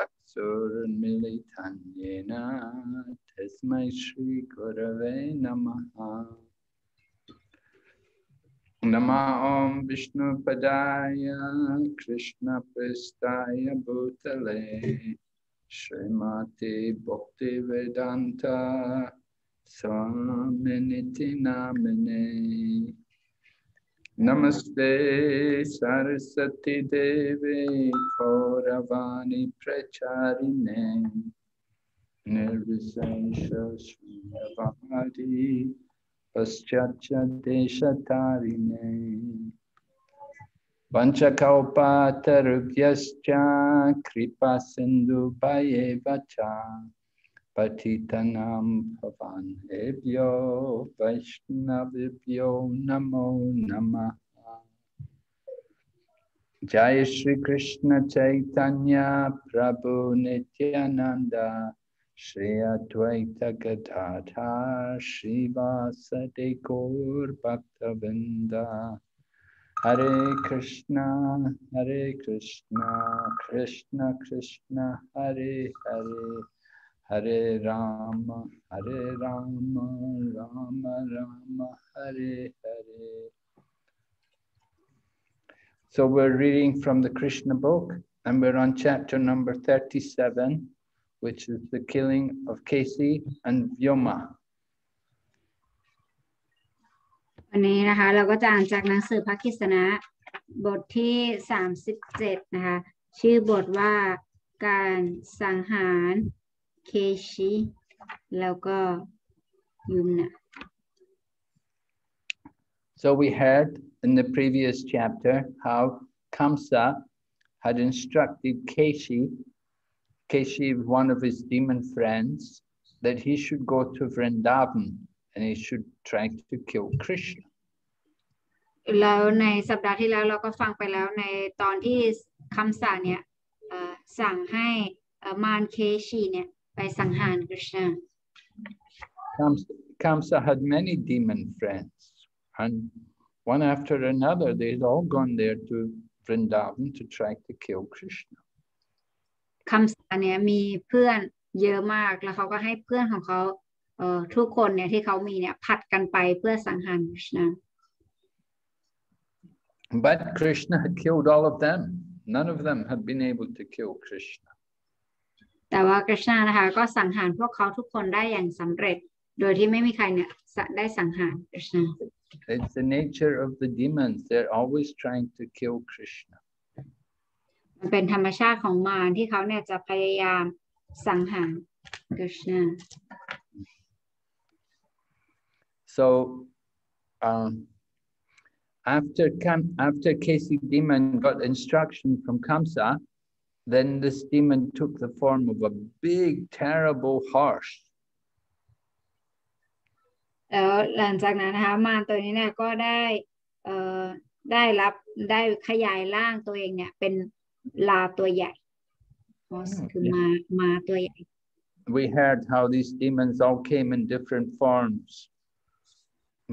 Aksuramilitanyena Tasmai Shri Gurave Namaha. Nama Om Vishnu Padaya Krishna Prestaya Bhutale Srimati Bhakti Vedanta Swaminiti Namine. Namaste Saraswati Devi Kauravani Pracharine Nirvisesha Shriyavadi Paschatya Deshatarine Panchakalpa Tarubhyascha Kripa Sindhu Bhayevacha Patitanam Pavanebhyo Vaishnavibhyo Namo Namaha. Jai Shri Krishna Chaitanya Prabhu Nityananda Shri Advaita Gadadhar Srivasadi Gaur Bhaktavinda. Hare Krishna Krishna Krishna Hare Hare Hare Rama Rama Rama Hare Hare. So we're reading from the Krishna book and we're on chapter number 37, which is the killing of Keśī and Vyoma. วันนี้นะคะเราก็จะอ่านจากหนังสือพระคิสนะบทที่37นะคะชื่อบทว่าการสังหารเคชิแล้วก็ยุมนะ So we heard in the previous chapter how Kamsa had instructed Keśī, one of his demon friends, that he should go to Vrindavan and he should try to kill Krishna. แล้วในสัปดาห์ที่แล้วเราก็ฟังไปแล้วในตอนที่คำสั่งเนี่ยสั่งให้มารเคชีเนี่ยไปสังหารกฤษณะ Kamsa had many demon friends, and one after another they'd all gone there to Vrindavan to try to kill Krishna. คำสั่งเนี่ยมีเพื่อนเยอะมากแล้วเขาก็ให้เพื่อนของเขาทุกคนเนี่ยที่เขามีเนี่ยผัดกันไปเพื่อสังหารกฤษณะ But Krishna had killed all of them. None of them had been able to kill Krishna. แต่ว่ากฤษณะนะคะก็สังหารพวกเขาทุกคนได้อย่างสำเร็จโดยที่ไม่มีใครเนี่ยได้สังหารกฤษณะ It's the nature of the demons. They're always trying to kill Krishna. มันเป็นธรรมชาติของมารที่เขาเนี่ยจะพยายามสังหารกฤษณะ So after Keśī demon got instruction from Kamsa, then this demon took the form of a big, terrible horse. แล้วหลังจากนั้นนะคะมารตัวนี้เนี่ยก็ได้ขยายร่างตัวเองเนี่ยเป็นลาตัวใหญ่คือมาตัวใหญ่ We heard how these demons all came in different forms.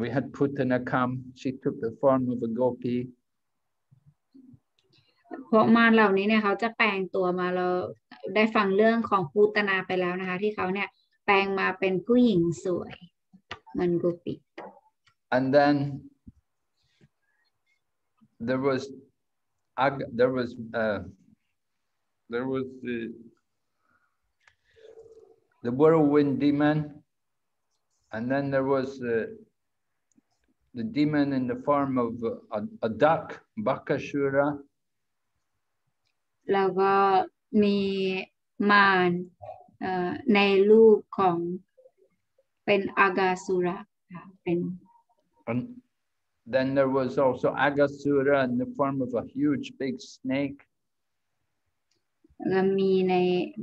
We had Putana come, she took the form of a gopi. เพราะมารเหล่านี้เนี่ยเขาจะแปลงตัวมาเราได้ฟังเรื่องของปูตนาไปแล้วนะคะที่เขาเนี่ยแปลงมาเป็นผู้หญิงสวยเหมือนโกปิ And then there was the whirlwind demon, and then there was the demon in the form of a duck, Vyomāsura. แล้วก็มีมารในรูปของเป็นอากาสุระเป็น And then there was also Agasura in the form of a huge big snake. แล้วมี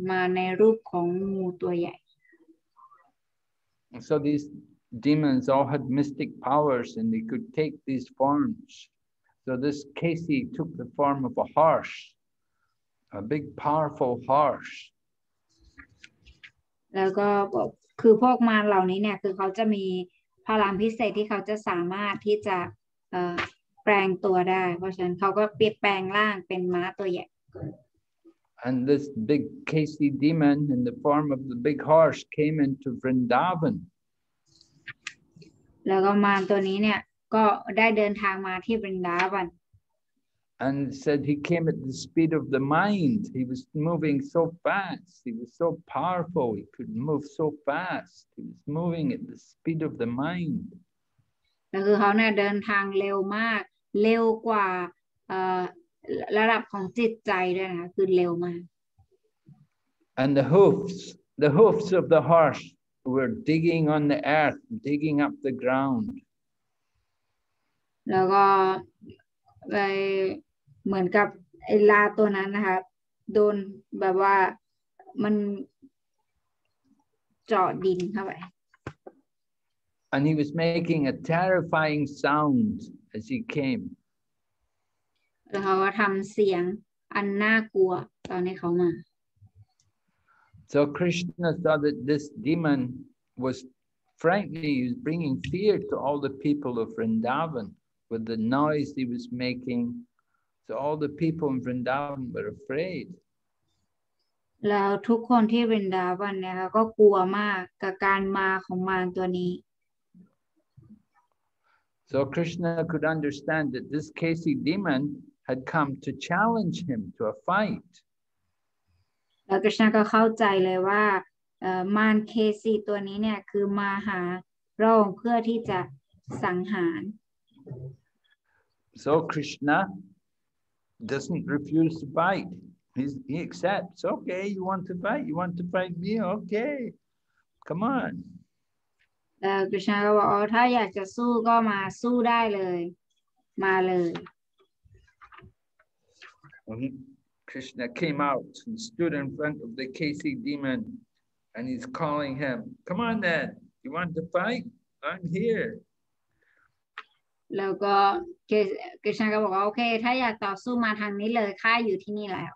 มาในรูปของงูตัวใหญ่ So these demons all had mystic powers and they could take these forms. So this Keśī took the form of a horse, a big powerful horse. แล้วก็คือพวกมารเหล่านี้เนี่ยคือเขาจะมีพลังพิเศษที่เขาจะสามารถที่จะแปลงตัวได้เพราะฉะนั้นเขาก็เปลี่ยนแปลงร่างเป็นม้าตัวใหญ่ And this big Keśī demon in the form of the big horse came into Vrindavan. แล้วก็มารตัวนี้เนี่ยก็ได้เดินทางมาที่บรินดาวัน And said he came at the speed of the mind. He was moving so fast. He was so powerful. He could move so fast. He was moving at the speed of the mind. ก็คือเขาเนี่ยเดินทางเร็วมากเร็วกว่าระดับของจิตใจด้วยนะคะคือเร็วมาก And the hoofs of the horse were digging on the earth, digging up the ground. แล้วก็เหมือนกับไอ้ลาตัวนั้นนะคะโดนแบบว่ามันเจาะดินเข้าไป And he was making a terrifying sound as he came. แล้วเขาก็ทำเสียงอันน่ากลัวตอนที่เขามา So Krishna saw that this demon was frightening. He was bringing fear to all the people of Vrindavan with the noise he was making. So all the people in Vrindavan were afraid. แล้วทุกคนที่บรินดาวันเนี่ยค่ะก็กลัวมากกับการมาของมารตัวนี้ So Krishna could understand that this Keśī demon had come to challenge him to a fight. แล้วกฤษณะก็เข้าใจเลยว่ามารเคสีตัวนี้เนี่ยคือมาหาพระองค์เพื่อที่จะสังหาร So Krishna doesn't refuse to fight. He accepts. Okay, you want to fight? You want to fight me? Okay, come on. กฤษณะก็บอกถ้าอยากจะสู้ก็มาสู้ได้เลยมาเลย Krishna came out and stood in front of the Keśī demon, and he's calling him. Come on, then. You want to fight? I'm here. แล้วก็กฤษณะก็บอกว่าโอเคถ้าอยากต่อสู้มาทางนี้เลยข้าอยู่ที่นี่แล้ว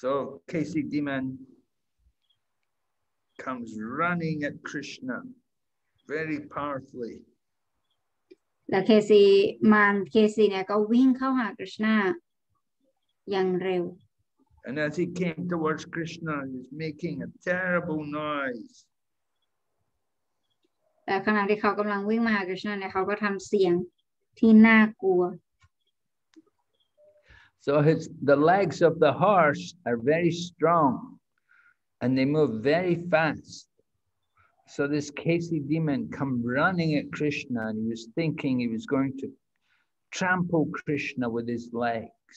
So Keśī demon comes running at Krishna very powerfully. แล้วมารเคสีเนี่ยก็วิ่งเข้าหากฤษณะอย่างเร็ว And as he came towards Krishna, he was making a terrible noise. แต่ขณะที่เขากำลังวิ่งมาหากฤษณะเนี่ยเขาก็ทำเสียงที่น่ากลัว So the legs of the horse are very strong and they move very fast. So this Keśī demon come running at Krishna and he was thinking he was going to trample Krishna with his legs.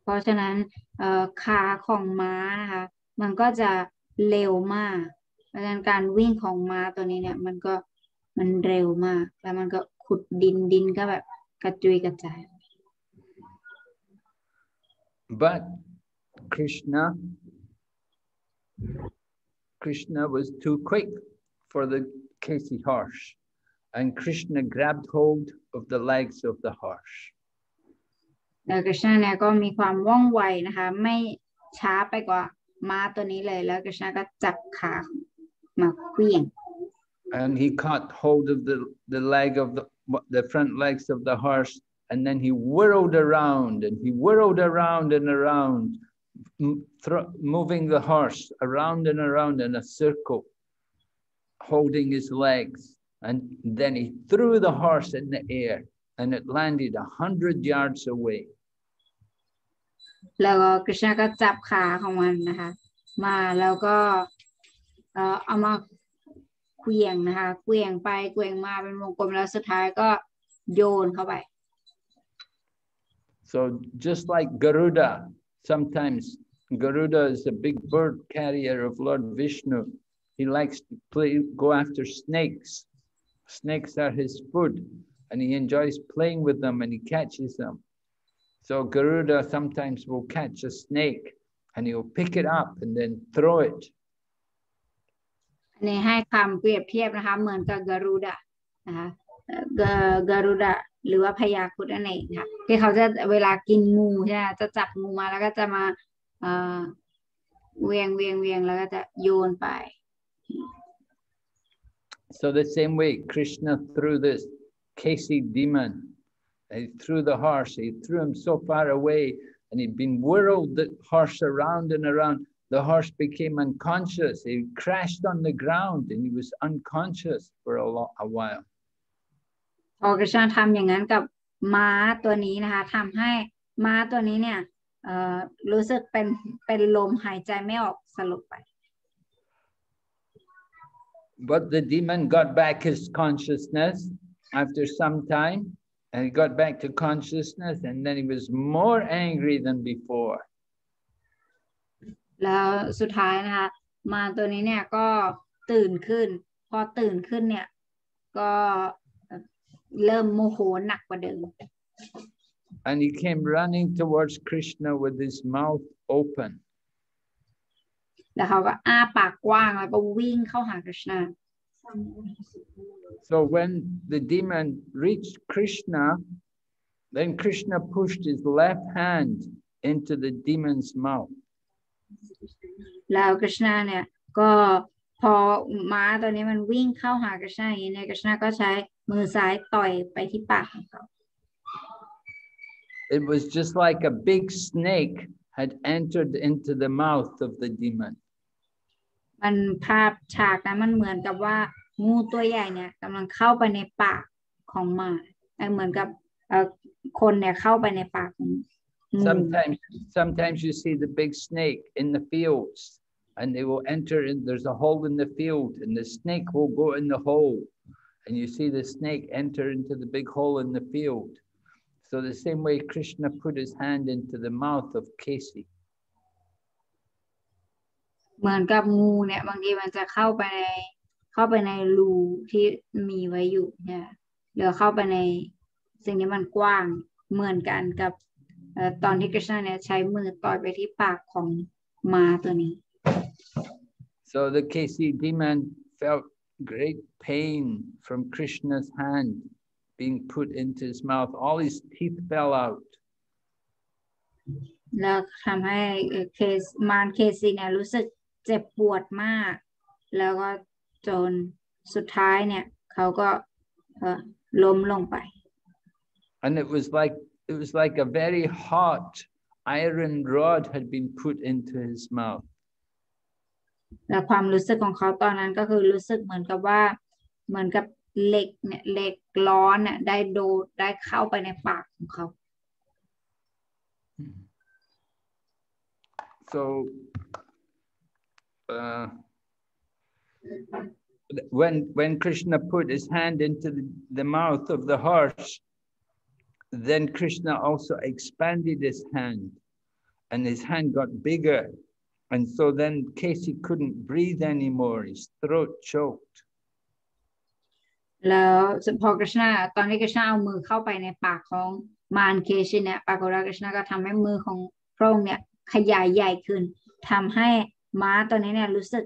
เพราะฉะนั้นขาของม้านะคะมันก็จะเร็วมากเพราะฉะนั้นการวิ่งของม้าตัวนี้เนี่ยมันเร็วมากแล้วมันก็ขุดดินก็แบบกระจุยกระจาย But Krishna was too quick for the Keśī horse, and Krishna grabbed hold of the legs of the horse. แล้วกฤษณะเนี่ยก็มีความว่องไวนะคะไม่ช้าไปกว่าม้าตัวนี้เลยแล้วกฤษณะก็จับขามาเคลื่อน And he caught hold of the leg of the front legs of the horse, and then he whirled around and around, moving the horse around and around in a circle, holding his legs. And then he threw the horse in the air, and it landed 100 yards away. แล้วก็กฤษณะก็จับขาของมันนะคะมาแล้วก็เอามาเคลื่อนนะคะเคลื่อนไปเคลื่อนมาเป็นวงกลมแล้วสุดท้ายก็โยนเข้าไป So just like Garuda, sometimes Garuda is a big bird carrier of Lord Vishnu. He likes to go after snakes. Snakes are his food, and he enjoys playing with them, and he catches them. So Garuda sometimes will catch a snake, and he'll pick it up and then throw it. นี่ให้คำเปรียบเทียบนะคะเหมือนกับกรุดะนะคะกรุดะหรือว่าพญาครุฑนั่นเองค่ะที่เขาจะเวลากินงูใช่ไหมจะจับงูมาแล้วก็จะมาเวียงแล้วก็จะโยนไป So the same way Krishna threw this Keśī demon He threw the horse. He threw him so far away, and he'd been whirled the horse around and around. The horse became unconscious. He crashed on the ground, and he was unconscious for a while. พอกฤษณะทำอย่างนั้นกับม้าตัวนี้นะคะทำให้ม้าตัวนี้เนี่ยรู้สึกเป็นลมหายใจไม่ออกสลบไป But the demon got back his consciousness after some time, and he got back to consciousness, and then he was more angry than before. แล้วสุดท้ายนะคะม้าตัวนี้เนี่ยก็ตื่นขึ้นพอตื่นขึ้นเนี่ยก็เริ่มโมโหหนักกว่าเดิม And he came running towards Krishna with his mouth open. แล้วเขาก็อ้าปากกว้างแล้วก็วิ่งเข้าหาคริชนา So when the demon reached Krishna, then Krishna pushed his left hand into the demon's mouth. แล้วคริชนาเนี่ยก็พอม้าตัวนี้มันวิ่งเข้าหาคริชนาอย่างนี้เนี่ยคริชนาก็ใช้มือซ้ายต่อยไปที่ปากของเขา It was just like a big snake had entered into the mouth of the demon. มันภาพฉากนั้นมันเหมือนกับว่างูตัวใหญ่เนี่ยกำลังเข้าไปในปากของม้าเหมือนกับคนเนี่ยเข้าไปในปากของงู Sometimes you see the big snake in the fields, and they will enter in. There's a hole in the field, and the snake will go in the hole, and you see the snake enter into the big hole in the field. So the same way Krishna put his hand into the mouth of Keśī. เหมือนกับงูเนี่ยบางทีมันจะเข้าไปในรูที่มีไว้อยู่เนี่ยหรือเข้าไปในสิ่งที่มันกว้างเหมือนกันกับตอนที่คริชนาเนี่ยใช้มือต่อยไปที่ปากของม้าตัวนี้ So the Keśī demon felt great pain from Krishna's hand being put into his mouth. All his teeth fell out. แล้วทำให้มารเคซีเนี่ยรู้สึกเจ็บปวดมากแล้วก็จนสุดท้ายเนี่ยเขาก็ล้มลงไป And it was like a very hot iron rod had been put into his mouth. และความรู้สึกของเขาตอนนั้นก็คือรู้สึกเหมือนกับว่าเหมือนกับเหล็กร้อนเนี่ยได้เข้าไปในปากของเขา So when Krishna put his hand into the mouth of the horse, then Krishna also expanded his hand, and his hand got bigger, and so then Keśī couldn't breathe anymore. His throat choked. แล้วพอคริชนาตอนที่คริชนาเอามือเข้าไปในปากของมารเคชิเนี่ยปรากฏว่าคริชนาก็ทำให้มือของพระองค์เนี่ยขยายใหญ่ขึ้นทำให้ม้าตัวนี้เนี่ยรู้สึก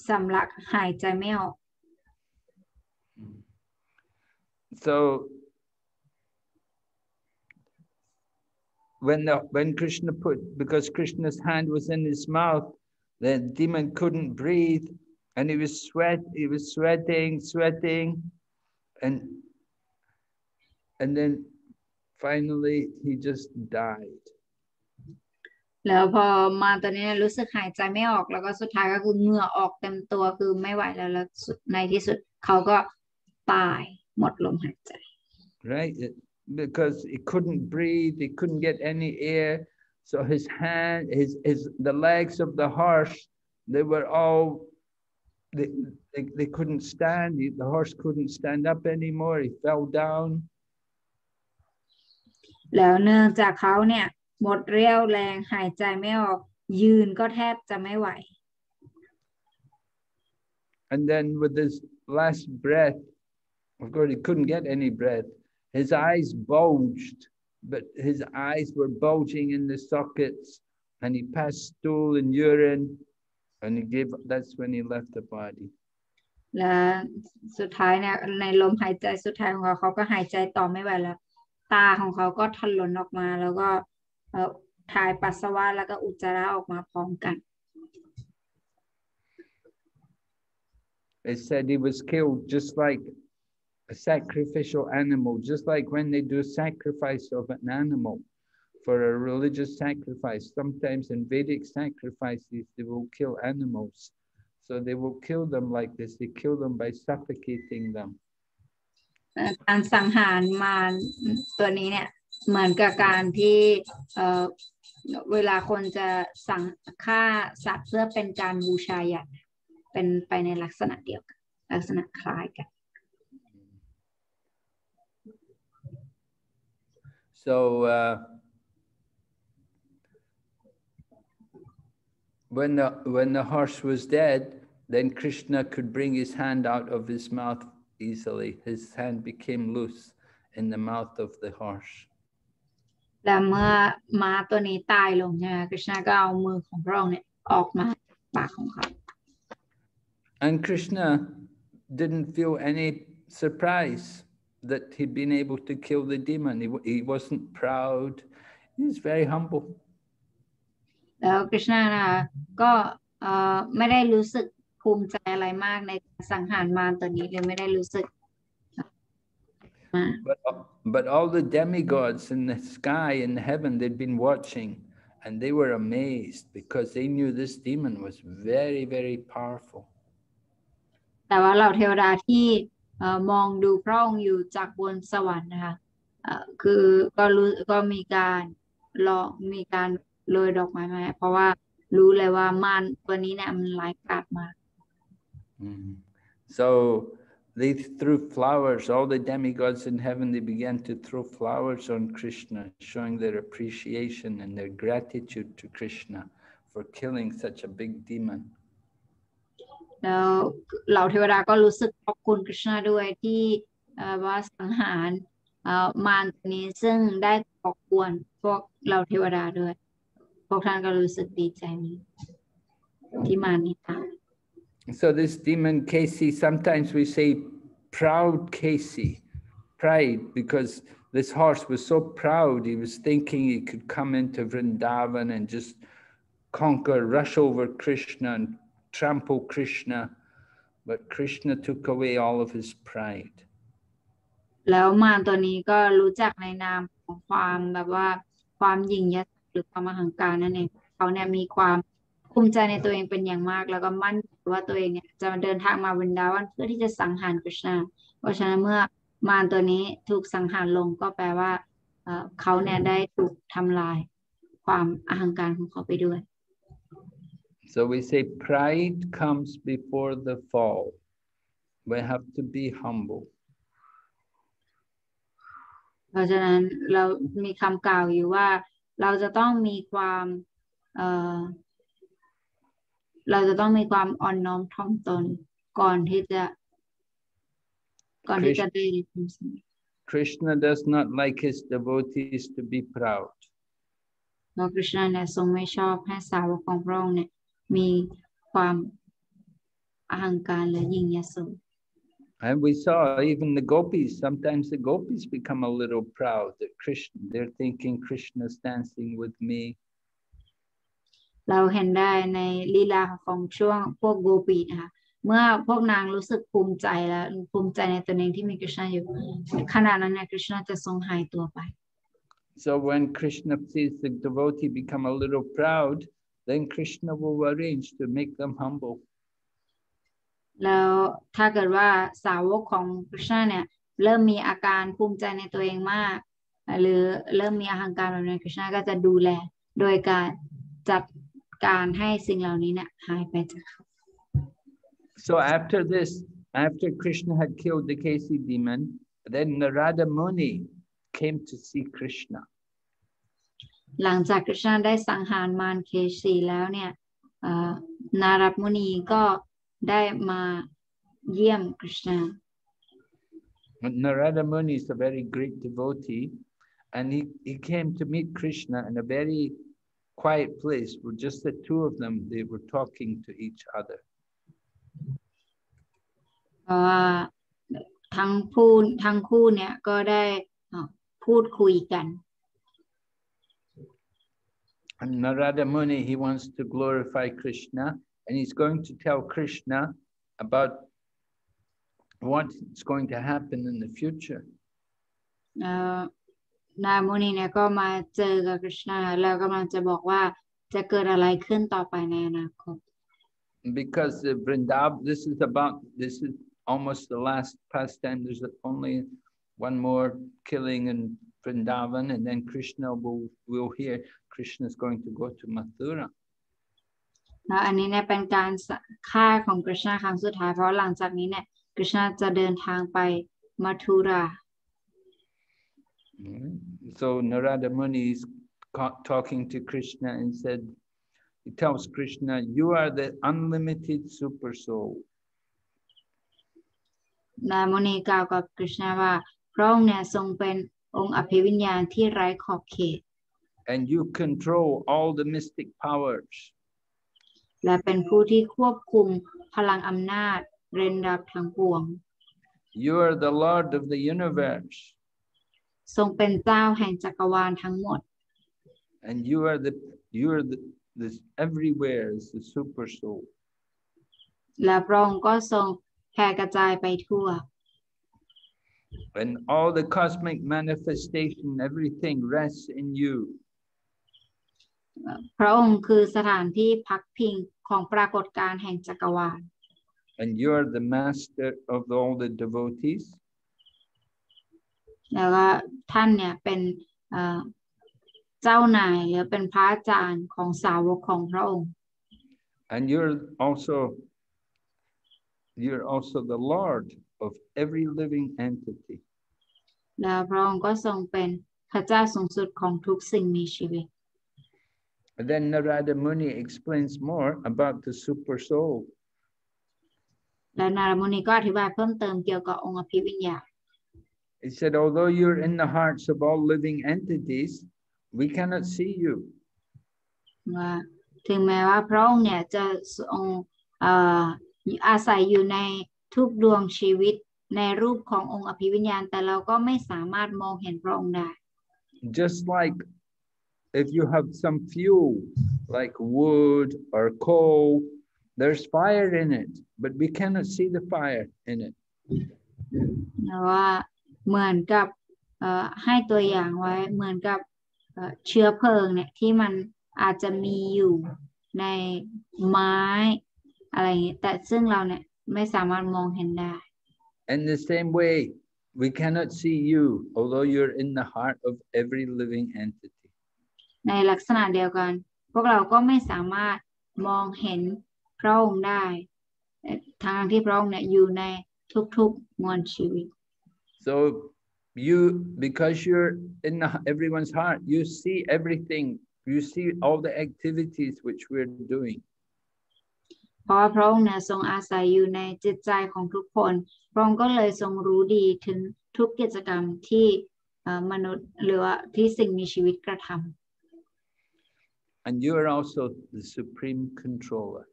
สำลักหายใจไม่ออก So when Krishna because Krishna's hand was in his mouth, the demon couldn't breathe, and he was sweating, and then finally he just died. แล้วพอมาตัวนี้รู้สึกหายใจไม่ออกแล้วก็สุดท้ายก็คือเหงื่อออกเต็มตัวคือไม่ไหวแล้วในที่สุดเขาก็ตายหมดลมหายใจ Right, because he couldn't breathe, he couldn't get any air, so his hand, the legs of the horse, they were all they couldn't stand. The horse couldn't stand up anymore. He fell down. แล้วเนื่องจากเขาเนี่ยหมดเรี่ยวแรงหายใจไม่ออกยืนก็แทบจะไม่ไหว And then with his last breath, of course he couldn't get any breath. His eyes bulged, but his eyes were bulging in the sockets, and he passed stool and urine, and that's when he left the body. และสุดท้ายเนี่ยในลมหายใจสุดท้ายของเขาก็หายใจต่อไม่ไหวแล้วตาของเขาก็ถลนออกมาแล้วก็ถ่ายปัสสาวะแล้วก็อุจจาระออกมาพร้อมกัน They said he was killed just like a sacrificial animal, just like when they do sacrifice of an animal for a religious sacrifice. Sometimes in Vedic sacrifices, they will kill animals. So they will kill them like this. They kill them by suffocating them. การสังหารมารตัวนี้เนี่ยเหมือนกับการที่เวลาคนจะสั่งฆ่าสัตว์เพื่อเป็นการบูชายันเป็นไปในลักษณะเดียวกันลักษณะคล้ายกัน So when the horse was dead, then Krishna could bring his hand out of his mouth easily. His hand became loose in the mouth of the horse. และเมื่อม้าตัวนี้ตายลงใช่ไหมคริชนาก็เอามือของพระองค์เนี่ยออกมาปากของเขา And Krishna didn't feel any surprise that he'd been able to kill the demon. He wasn't proud. He was very humble. แล้วคริชนาก็ไม่ได้รู้สึกภูมิใจอะไรมากในการสังหารมารตัวนี้เลยไม่ได้รู้สึก But all the demigods in the sky in heaven, they'd been watching, and they were amazed because they knew this demon was very, very powerful. แต่ว่าเหล่าเทวดาที่มองดูพระองค์อยู่จากบนสวรรค์นะคะคือก็มีการโรยดอกไม้มาเพราะว่ารู้เลยว่ามารตัวนี้เนี่ยมันร้ายกาจมาก So they threw flowers. All the demigods in heaven, they began to throw flowers on Krishna, showing their appreciation and their gratitude to Krishna for killing such a big demon. แล้วเหล่าเทวดาก็รู้สึกขอบคุณคริชนาด้วยที่ว่าสังหารมารตัวนี้ซึ่งได้ก่อกวนพวกเหล่าเทวดาด้วยพวกท่านก็รู้สึกดีใจที่มารนี้ตาย So this demon Keśī, sometimes we say proud Keśī, pride, because this horse was so proud. He was thinking he could come into Vrindavan and just conquer, rush over Krishna and trample Krishna. But Krishna took away all of his pride. แล้วมารตัวนี้ก็รู้จักในนามของความแบบว่าความหยิ่งยักษ์หรือความอหังการนั่นเองเขาเนี่ยมีความภูมิใจในตัวเองเป็นอย่างมากแล้วก็มั่นใจว่าตัวเองเนี่ยจะเดินทางมาวรินดาวันเพื่อที่จะสังหารกฤษณาเพราะฉะนั้นเมื่อมารตัวนี้ถูกสังหารลงก็แปลว่าเขาเนี่ยได้ถูกทำลายความอหังการของเขาไปด้วย So we say pride comes before the fall. We have to be humble. เพราะฉะนั้นเรามีคำกล่าวอยู่ว่าเราจะต้องมีความอ่อนน้อมถ่อมตนก่อนที่จะได้ความสำเร็จ Krishna does not like his devotees to be proud. เพราะคริชนาเนี่ยทรงไม่ชอบให้สาวกของพระองค์เนี่ยมีความอหังการและยิ่งยโส And we saw even the gopis, sometimes the gopis become a little proud that Krishna, they're thinking Krishna's dancing with me. เราเห็นได้ในลีลาของช่วงพวกโกปีนะคะเมื่อพวกนางรู้สึกภูมิใจแล้วภูมิใจในตนเองที่มีคริชนาอยู่ขณะนั้นเนี่ยคริชนาจะทรงหายตัวไป So when Krishna sees the devotee become a little proud, then Krishna will arrange to make them humble. แล้วถ้าเกิดว่าสาวกของคริชนาเนี่ยเริ่มมีอาการภูมิใจในตัวเองมากหรือเริ่มมีอหังการแบบนี้คริชนาก็จะดูแลโดยการจัดการให้สิ่งเหล่านี้เนี่ยหายไปจากเขา So after this, after Krishna had killed the Keśī demon, then Narada Muni came to see Krishna. หลังจากคริชนาได้สังหารมารเคสีแล้วเนี่ยนารัตมุนีก็ได้มาเยี่ยมคริชนา Narada Muni is a very great devotee, and he came to meet Krishna in a very quiet place where just the two of them, they were talking to each other. เพราะว่าทั้งคู่เนี่ยก็ได้พูดคุยกัน And Narada Muni, he wants to glorify Krishna, and he's going to tell Krishna about what's going to happen in the future. นายมุนีเนี่ยก็มาเจอกับคริชนาแล้วกำลังจะบอกว่าจะเกิดอะไรขึ้นต่อไปในอนาคต Because the Vrindavan, this is almost the last pastime. There's only one more killing in Vrindavan, and then Krishna will hear Krishna is going to go to Mathura. แล้วอันนี้เนี่ยเป็นการฆ่าของคริชนาครั้งสุดท้ายเพราะหลังจากนี้เนี่ยคริชนาจะเดินทางไปมัทุรา So Narada Muni is talking to Krishna and said, he tells Krishna, you are the unlimited super soul. นายมุนีกล่าวกับคริชนาว่าพระองค์เนี่ยทรงเป็นองค์อภิวิญญาณที่ไร้ขอบเขต And you control all the mystic powers. และเป็นผู้ที่ควบคุมพลังอำนาจเร้นลับทั้งปวง You are the Lord of the universe. ทรงเป็นเจ้าแห่งจักรวาลทั้งหมด And you are the everywhere is the super soul. และพระองค์ก็ทรงแผ่กระจายไปทั่ว And all the cosmic manifestation, everything rests in you. พระองค์คือสถานที่พักพิงของปรากฏการณ์แห่งจักรวาล And you are the master of all the devotees. แล้วก็ท่านเนี่ยเป็นเจ้านายหรือเป็นพระอาจารย์ของสาวกของพระองค์ And you're also the Lord of every living entity. แล้วพระองค์ก็ทรงเป็นพระเจ้าสูงสุดของทุกสิ่งมีชีวิต And then Narada Muni explains more about the super soul. และนารมุนีก็อธิบายเพิ่มเติมเกี่ยวกับองค์อภิวิญญาณ He said, although you're in the hearts of all living entities, we cannot see you. ว่าถึงแม้ว่าพระองค์เนี่ยจะทรงอาศัยอยู่ในทุกดวงชีวิตในรูปขององค์อภิวิญญาณแต่เราก็ไม่สามารถมองเห็นพระองค์ได้ Just like if you have some fuel, like wood or coal, there's fire in it, but we cannot see the fire in it. ว่าเหมือนกับให้ตัวอย่างไว้เหมือนกับเชื้อเพลิงเนี่ยที่มันอาจจะมีอยู่ในไม้อะไรอย่างนี้แต่ซึ่งเราเนี่ยไม่สามารถมองเห็นได้ In the same way, we cannot see you, although you're in the heart of every living entity. ในลักษณะเดียวกันพวกเราก็ไม่สามารถมองเห็นพระองค์ได้ทางที่พระองค์เนี่ยอยู่ในทุกๆมวลชีวิต So because you're in everyone's heart, you see everything. You see all the activities which we're doing. เพราะพระองค์เนี่ยทรงอาศัยอยู่ในจิตใจของทุกคนพระองค์ก็เลยทรงรู้ดีถึงทุกกิจกรรมที่มนุษย์หรือว่าที่สิ่งมีชีวิตกระทำ And you are also the supreme controller.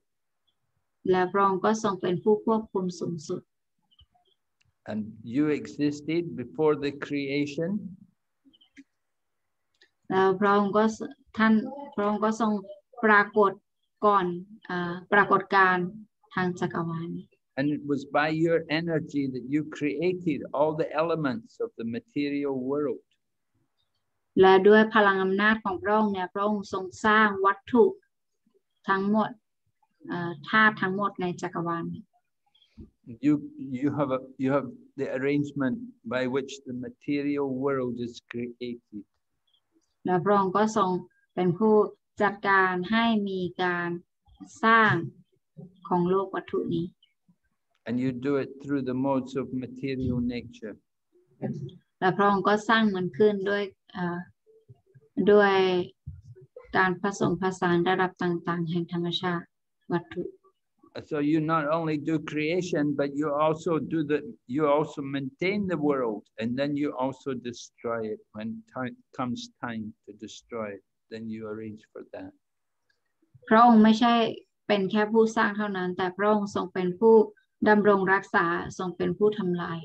และพระองค์ก็ทรงเป็นผู้ควบคุมสูงสุด And you existed before the creation. แล้วพระองค์ก็ทรงปรากฏก่อนปรากฏการณ์ทางจักรวาล And it was by your energy that you created all the elements of the material world. และด้วยพลังอำนาจของพระองค์เนี่ยพระองค์ทรงสร้างวัตถุทั้งหมดธาตุทั้งหมดในจักรวาล You have the arrangement by which the material world is created. และพระองค์ก็ทรงเป็นผู้จัดการให้มีการสร้างของโลกวัตถุนี้ And you do it through the modes of material nature. และพระองค์ก็สร้างมันขึ้นด้วยการผสมผสานระดับต่างๆแห่งธรรมชาติวัตถุ So you not only do creation, but you also maintain the world, and then you also destroy it when comes time to destroy it. Then you arrange for that. พระองค์ไม่ใช่เป็นแค่ผู้สร้างเท่านั้นแต่พระองค์ทรงเป็นผู้ดำรงรักษาทรงเป็นผู้ทำลาย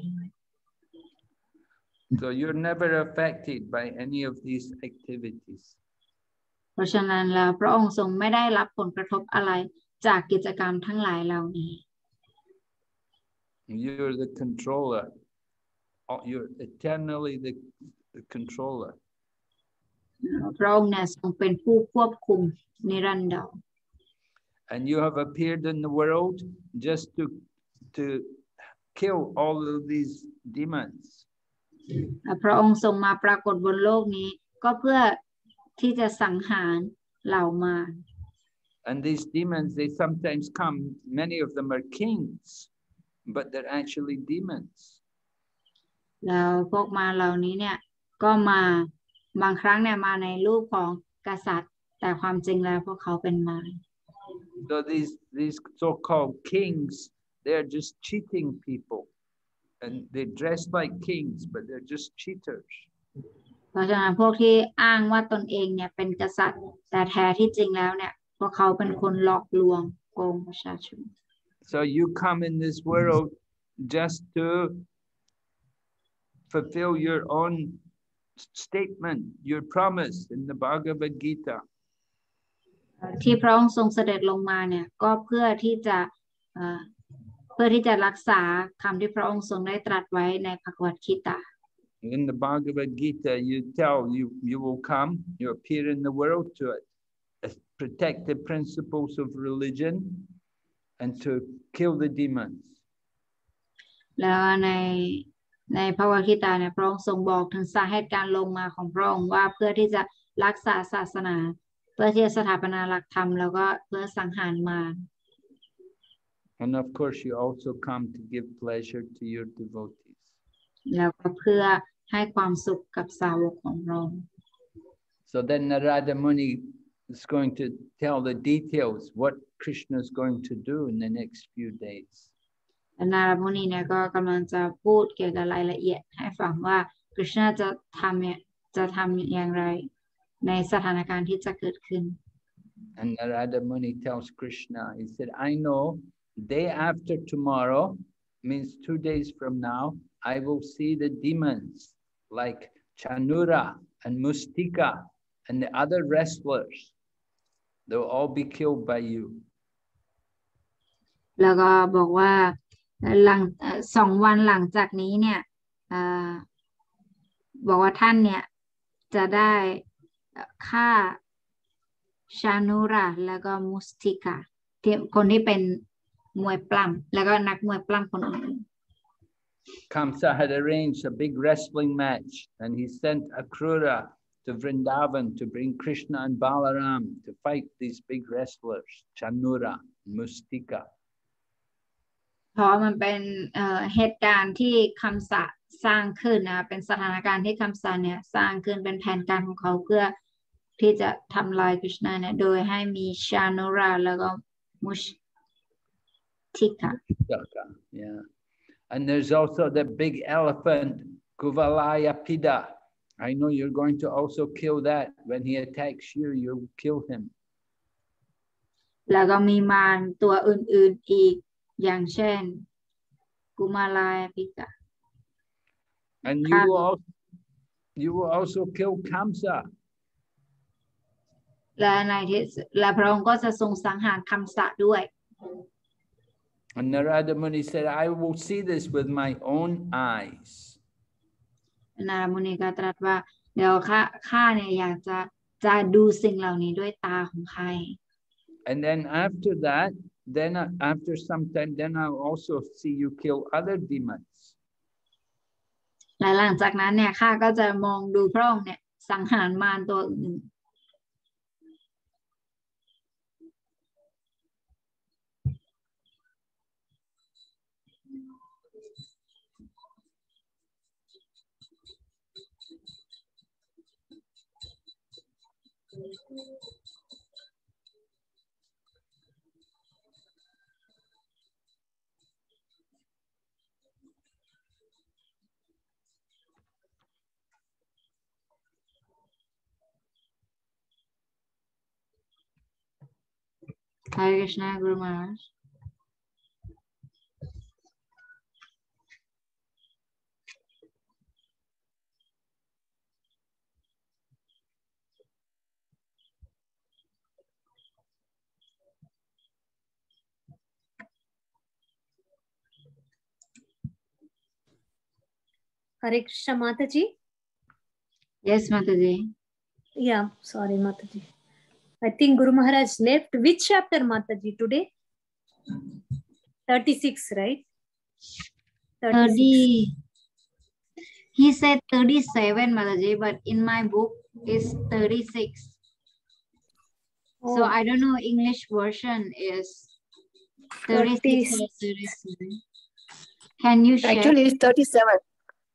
So you're never affected by any of these activities. เพราะฉะนั้นแล้วพระองค์ทรงไม่ได้รับผลกระทบอะไรจากกิจกรรมทั้งหลายเหล่านี้ You're the controller. You're eternally the controller. พระองค์เนี่ยทรงเป็นผู้ควบคุมนิรันดร And you have appeared in the world just to kill all of these demons. พระองค์ทรงมาปรากฏบนโลกนี้ก็เพื่อที่จะสังหารเหล่ามาร And these demons, they sometimes come, many of them are kings, but they're actually demons. แล้วพวกมารเหล่านี้เนี่ยก็มาบางครั้งเนี่ยมาในรูปของกษัตริย์แต่ความจริงแล้วพวกเขาเป็นมาร So these so-called kings, they're just cheating people. And they dress like kings, but they're just cheaters. เพราะฉะนั้นพวกที่อ้างว่าตนเองเนี่ยเป็นกษัตริย์แต่แท้ที่จริงแล้วเนี่ยพวกเขาเป็นคนหลอกลวงโกงประชาชน So you come in this world just to fulfill your own statement, your promise in the Bhagavad Gita. ที่พระองค์ทรงเสด็จลงมาเนี่ยก็เพื่อที่จะรักษาคำที่พระองค์ทรงได้ตรัสไว้ในภควตคีตา In the Bhagavad Gita, you tell you will come, you appear in the world to protect the principles of religion and to kill the demons. แล้วในภควตคีตาเนี่ยพระองค์ทรงบอกถึงสาเหตุการลงมาของพระองค์ว่าเพื่อที่จะรักษาศาสนาเพื่อที่จะสถาปนาหลักธรรมแล้วก็เพื่อสังหารมาร And of course, you also come to give pleasure to your devotees. แล้วก็เพื่อให้ความสุขกับสาวกของพระองค์ So then Narada Muni is going to tell the details what Krishna is going to do in the next few days. นารมุนีเนี่ยก็กำลังจะพูดเกี่ยวกับรายละเอียดให้ฟังว่าคริชนาจะทำอย่างไรในสถานการณ์ที่จะเกิดขึ้น And Narada Muni tells Krishna, he said, I know day after tomorrow, means 2 days from now, I will see the demons like Chanura and Mustika and the other wrestlers. They will all be killed by you. แล้วก็บอกว่าหลัง2 วันหลังจากนี้เนี่ยบอกว่าท่านเนี่ยจะได้ฆ่าชานูราแล้วก็มุสติกาที่คนที่เป็นมวยปล้ำแล้วก็นักมวยปล้ำคนอื่น Kamsa had arranged a big wrestling match and he sent Akrura to Vrindavan to bring Krishna and Balaram to fight these big wrestlers, Chanura and Mustika. เพราะมันเป็นเหตุการณ์ที่คำสะสร้างขึ้นนะเป็นสถานการณ์ที่คำสะเนี่ยสร้างขึ้นเป็นแผนการของเขาเพื่อที่จะทำลายคริชนาเนี่ยโดยให้มีชานุราแล้วก็มุชติกา Yeah. And there's also the big elephant, Kuvalaya Pida. I know you're going to also kill that. When he attacks you, you'll kill him. แล้วก็มีมารตัวอื่นๆอีกอย่างเช่นกุมาลายพิกา And you will also kill Kamsa. และพระองค์ก็จะทรงสังหารคำสะด้วย And Narada Muni said, I will see this with my own eyes. นารมุนีก็ตรัสว่าเดี๋ยวข้าเนี่ยอยากจะดูสิ่งเหล่านี้ด้วยตาของข้า And then after that, after some time, then I'll also see you kill other demons. และหลังจากนั้นเนี่ยข้าก็จะมองดูพระองค์เนี่ยสังหารมารตัวอื่น Hare Krishna, Guru Maharaj. Hare Krishna Mataji. Yes, Mataji. Yeah, sorry Mataji. I think Guru Maharaj left. Which chapter Mataji today? 36, right? 30. He said 37, Mataji, but in my book it's 36. So I don't know, English version is 36 or 37. Can you share? Actually, it's 37.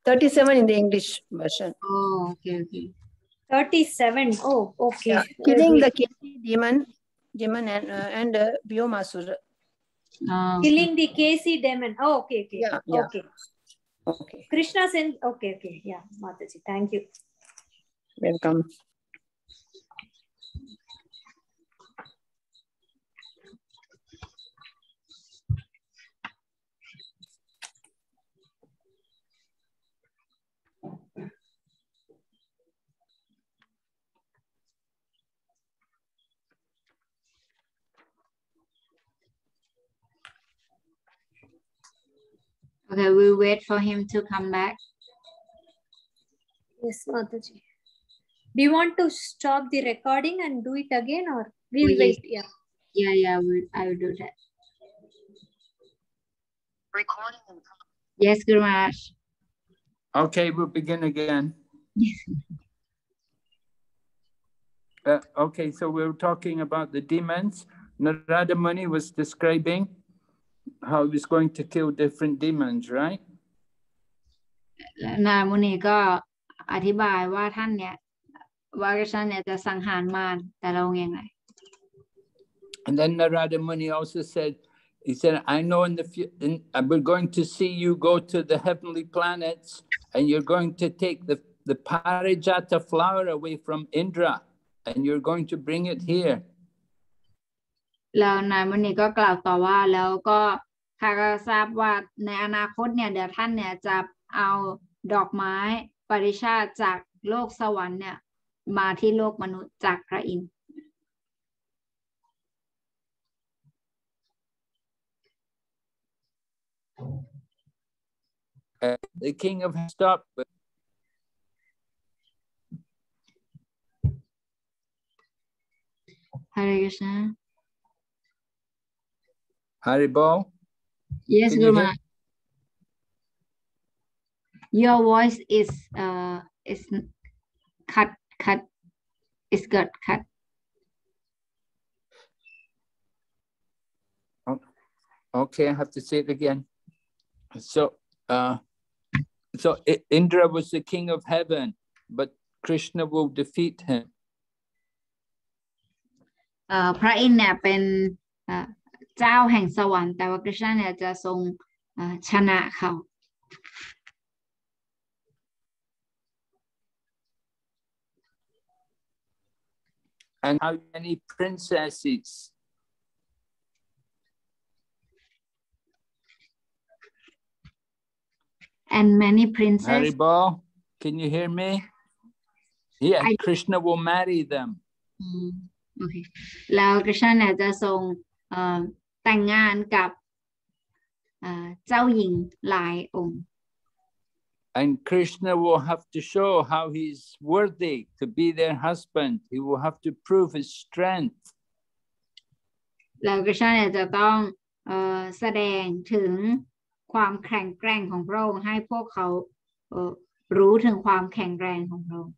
37 in the English version. Oh, okay. 37. Oh, okay. Yeah. Killing the Keśī demon and Vyomāsura. Killing the Keśī demon. Oh, okay. Yeah. Okay. Krishna sent. Okay. Yeah, Mataji. Thank you. Welcome. Okay, we'll wait for him to come back. Yes, Mataji. Do you want to stop the recording and do it again, or we'll wait? Yeah. I will do that. Recording. Yes, Guru Maharaj. Okay, we'll begin again. Okay, so we were talking about the demons. Narada Muni was describing how he was going to kill different demons, right? นายมุนีก็อธิบายว่าท่านเนี่ยว่าท่านเนี่ยจะสังหารมารแต่เรายังไง And then Narada Muni also said, I know we're going to see you go to the heavenly planets, and you're going to take the Parijata flower away from Indra, and you're going to bring it here. แล้วนายมุนีก็กล่าวต่อว่าแล้วก็ข้าก็ทราบว่าในอนาคตเนี่ยเดี๋ยวท่านเนี่ยจะเอาดอกไม้ปริชาติจากโลกสวรรค์เนี่ยมาที่โลกมนุษย์จากพระอินทร์ The king of stopped. Hare Krishna. Haribol. Yes, Guru Maharaj. Your voice is cut. It's got cut. Okay, I have to say it again. So Indra was the king of heaven, but Krishna will defeat him. พระอินทร์เนี่ยเป็นเจ้าแห่งสวรรค์แต่ว่า Krishna เนี่ยจะทรงชนะเขา And how many princesses? And many princes. Haribol, can you hear me? Yeah, Krishna will marry them. Okay. แล้ว Krishna เนี่ยจะทรงแต่งงานกับเจ้าหญิงหลายองค์ And Krishna will have to show how he's worthy to be their husband. He will have to prove his strength. แล้ว Krishna เนี่ยจะต้องแสดงถึงความแข็งแกร่งของพระองค์ให้พวกเขารู้ถึงความแข็งแรงของพระองค์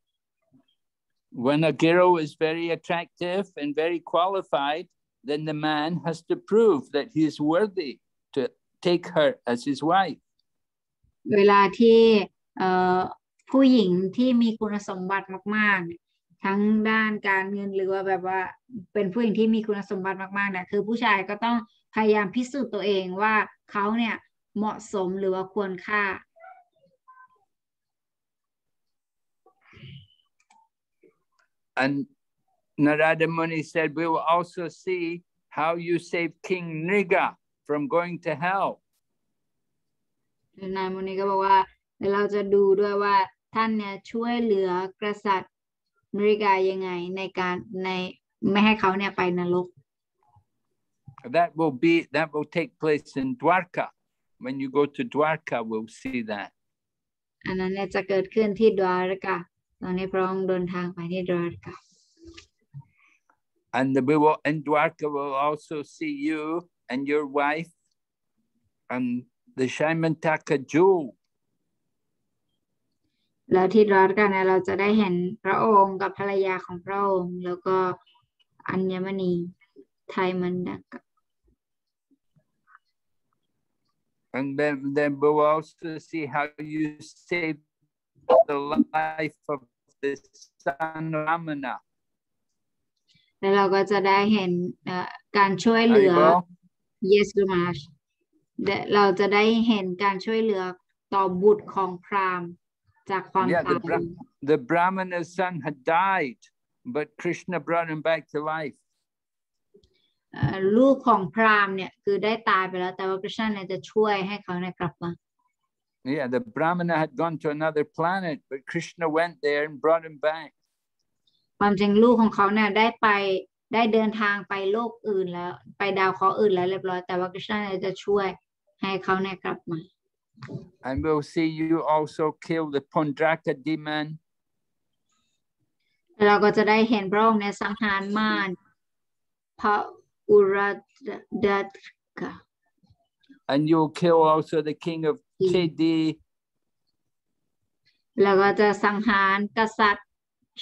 When a girl is very attractive and very qualified, then the man has to prove that he is worthy to take her as his wife. เวลาที่ผู้หญิงที่มีคุณสมบัติมากๆทั้งด้านการเงินหรือว่าแบบว่าเป็นผู้หญิงที่มีคุณสมบัติมากๆเนี่ยคือผู้ชายก็ต้องพยายามพิสูจน์ตัวเองว่าเขาเนี่ยเหมาะสมหรือว่าควรค่า And Narada Muni said, we will also see how you save King Nriga from going to hell. นายมุนีก็บอกว่าเราจะดูด้วยว่าท่านเนี่ยช่วยเหลือกษัตริย์นริกายังไงในไม่ให้เขาเนี่ยไปนรก That will take place in Dwarka. When you go to Dwarka, we'll see that. อันนั้นเนี่ยจะเกิดขึ้นที่ดวารกะตอนนี้พระองค์เดินทางไปที่ดวารกะ And in Dwarka will also see you and your wife and the Shaimantaka jewel. แล้วที่ดวารกะเนี่ยเราจะได้เห็นพระองค์กับภรรยาของพระองค์แล้วก็อัญมณีไทยมันดกะ And then we'll also see how you saved the life of the son Ramana. แล้วเราก็จะได้เห็นการช่วยเหลือ Yes, Ramash เราจะได้เห็นการช่วยเหลือต่อบุตรของพราหมณ์จากความตาย The Brahmana's son had died, but Krishna brought him back to life. ลูกของพราหมณ์เนี่ยคือได้ตายไปแล้วแต่ว่า Krishna เนี่ยจะช่วยให้เขาเนี่ยกลับมา Yeah, the Brahmana had gone to another planet, but Krishna went there and brought him back. ความจริงลูกของเขาเนี่ยได้เดินทางไปโลกอื่นแล้วไปดาวเคราะห์อื่นแล้วเรียบร้อยแต่ว่า Krishna เนี่ยจะช่วยให้เขาเนี่ยกลับมา And we'll see you also kill the Pundraka demon. เราก็จะได้เห็นพระองค์เนี่ยสังหารมารพระอุราดัตกะ And you'll kill also the king of Keśī. แล้วก็จะสังหารกษัตริย์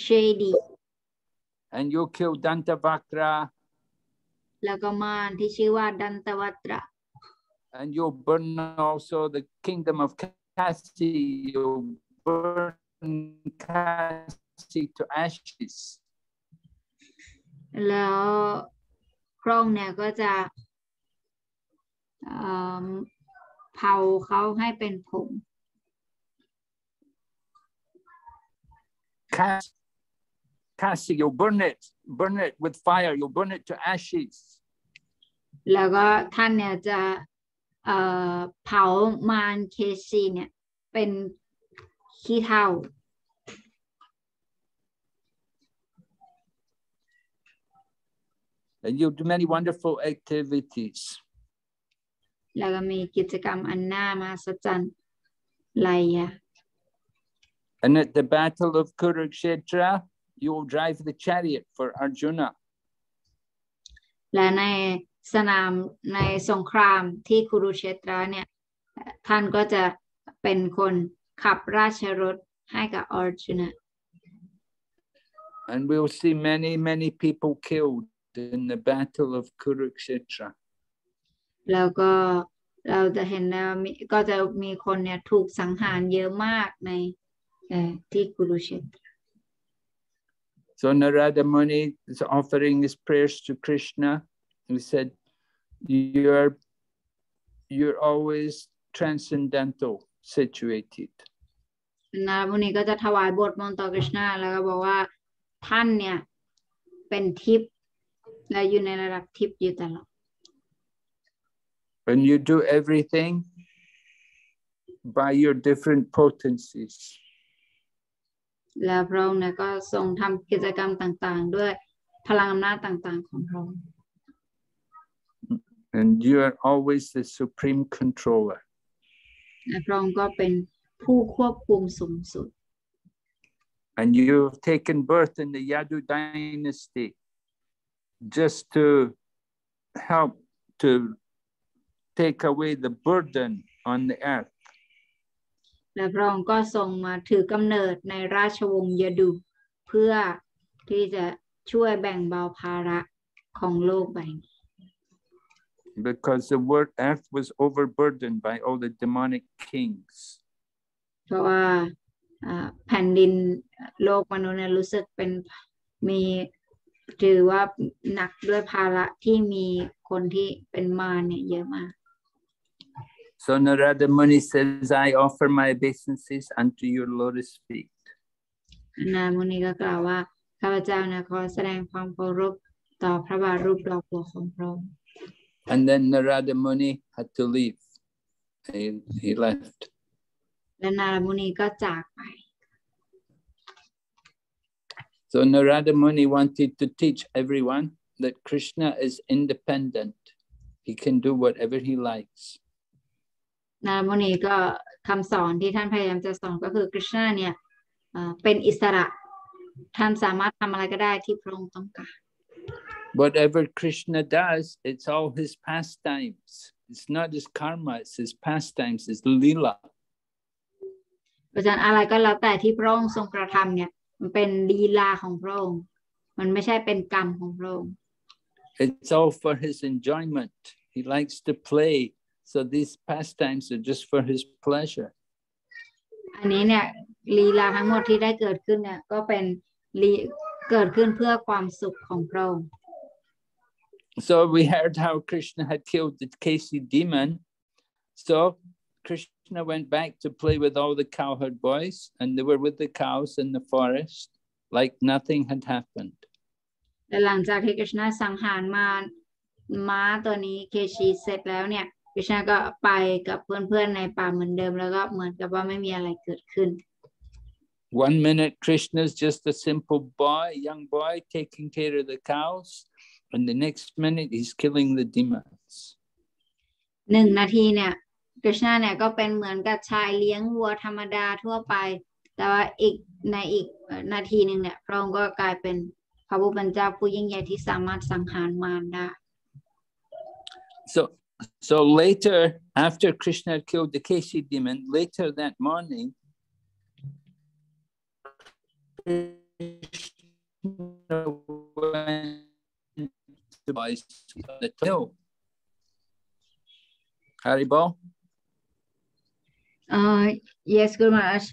เชดี And you'll kill Dantavakra. แล้วก็มารที่ชื่อว่าดันตวัตระ And you'll burn also the kingdom of Keśī. You'll burn Keśī to ashes. แล้วพระองค์เนี่ยก็จะเผาเขาให้เป็นผง Keśī, you'll burn it with fire. You'll burn it to ashes. แล้วก็ท่านเนี่ยจะเผามารเคซีเนี่ยเป็นขี้เถ้า And you'll do many wonderful activities. แล้วก็มีกิจกรรมอันน่ามหัศจรรย์หลายอย่าง And at the battle of Kurukshetra, you will drive the chariot for Arjuna. และในสนามในสงครามที่คุรุเชตราเนี่ยท่านก็จะเป็นคนขับราชรถให้กับอร์จุน And we'll see many people killed in the battle of Kurukshetra. แล้วก็เราจะเห็นก็จะมีคนเนี่ยถูกสังหารเยอะมากในที่คุรุเชตรา So Narada Muni is offering his prayers to Krishna. He said, you're always transcendental situated. นามุนีก็จะถวายบทมนต์ต่อกฤษณาแล้วก็บอกว่าท่านเนี่ยเป็นทิพย์และอยู่ในระดับทิพย์อยู่ตลอด And you do everything by your different potencies. แล้วพระองค์เนี่ยก็ทรงทำกิจกรรมต่างๆด้วยพลังอำนาจต่างๆของพระองค์ And you are always the supreme controller. และพระองค์ก็เป็นผู้ควบคุมสูงสุด And you've taken birth in the Yadu dynasty just to help to take away the burden on the earth. และพระองค์ก็ทรงมาถือกำเนิดในราชวงศ์ยดูเพื่อที่จะช่วยแบ่งเบาภาระของโลกใบนี้ Because the earth was overburdened by all the demonic kings. เพราะว่าแผ่นดินโลกมนุษย์เนี่ยรู้สึกเป็นถือว่าหนักด้วยภาระที่มีคนที่เป็นมารเนี่ยเยอะมาก So Narada Muni says, I offer my obeisances unto your lotus feet. นามุนีก็กล่าวว่าข้าพเจ้านะขอแสดงความเคารพต่อพระบาทรูปดอกบัวของพระองค์ And then Narada Muni had to leave. He left. และนามุนีก็จากไป So Narada Muni wanted to teach everyone that Krishna is independent. He can do whatever he likes. นามุนีก็ คำสอนที่ท่านพยายามจะสอนก็คือ Krishna เนี่ยเป็นอิสระท่านสามารถทำอะไรก็ได้ที่พระองค์ต้องการ Whatever Krishna does, it's all his pastimes. It's not his karma, it's his pastimes, it's lila. เพราะฉะนั้นอะไรก็แล้วแต่ที่พระองค์ทรงกระทำเนี่ยมันเป็นลีลาของพระองค์มันไม่ใช่เป็นกรรมของพระองค์ It's all for his enjoyment. He likes to play, so these pastimes are just for his pleasure. อันนี้เนี่ยลีลาทั้งหมดที่ได้เกิดขึ้นเนี่ยก็เป็นเกิดขึ้นเพื่อความสุขของพระองค์ So we heard how Krishna had killed the Keśī demon. So Krishna went back to play with all the cowherd boys, and they were with the cows in the forest, like nothing had happened. และหลังจากที่กฤษณะสังหารม้าตัวนี้เคชีเสร็จแล้วเนี่ยกฤษณะก็ไปกับเพื่อนๆในป่าเหมือนเดิมแล้วก็เหมือนกับว่าไม่มีอะไรเกิดขึ้น One minute Krishna's just a simple boy, young boy, taking care of the cows, and the next minute he's killing the demons. 1 นาทีเนี่ยกฤษณะเนี่ยก็เป็นเหมือนกับชายเลี้ยงวัวธรรมดาทั่วไปแต่ว่าอีกนาทีนึงเนี่ยพระองค์ก็กลายเป็นพระผู้เป็นเจ้าผู้ยิ่งใหญ่ที่สามารถสังหารมารได้ So later, after Krishna had killed the Keśī demon, later that morning, Krishna went to the hill. Haribol? Yes, Guru Maharaj.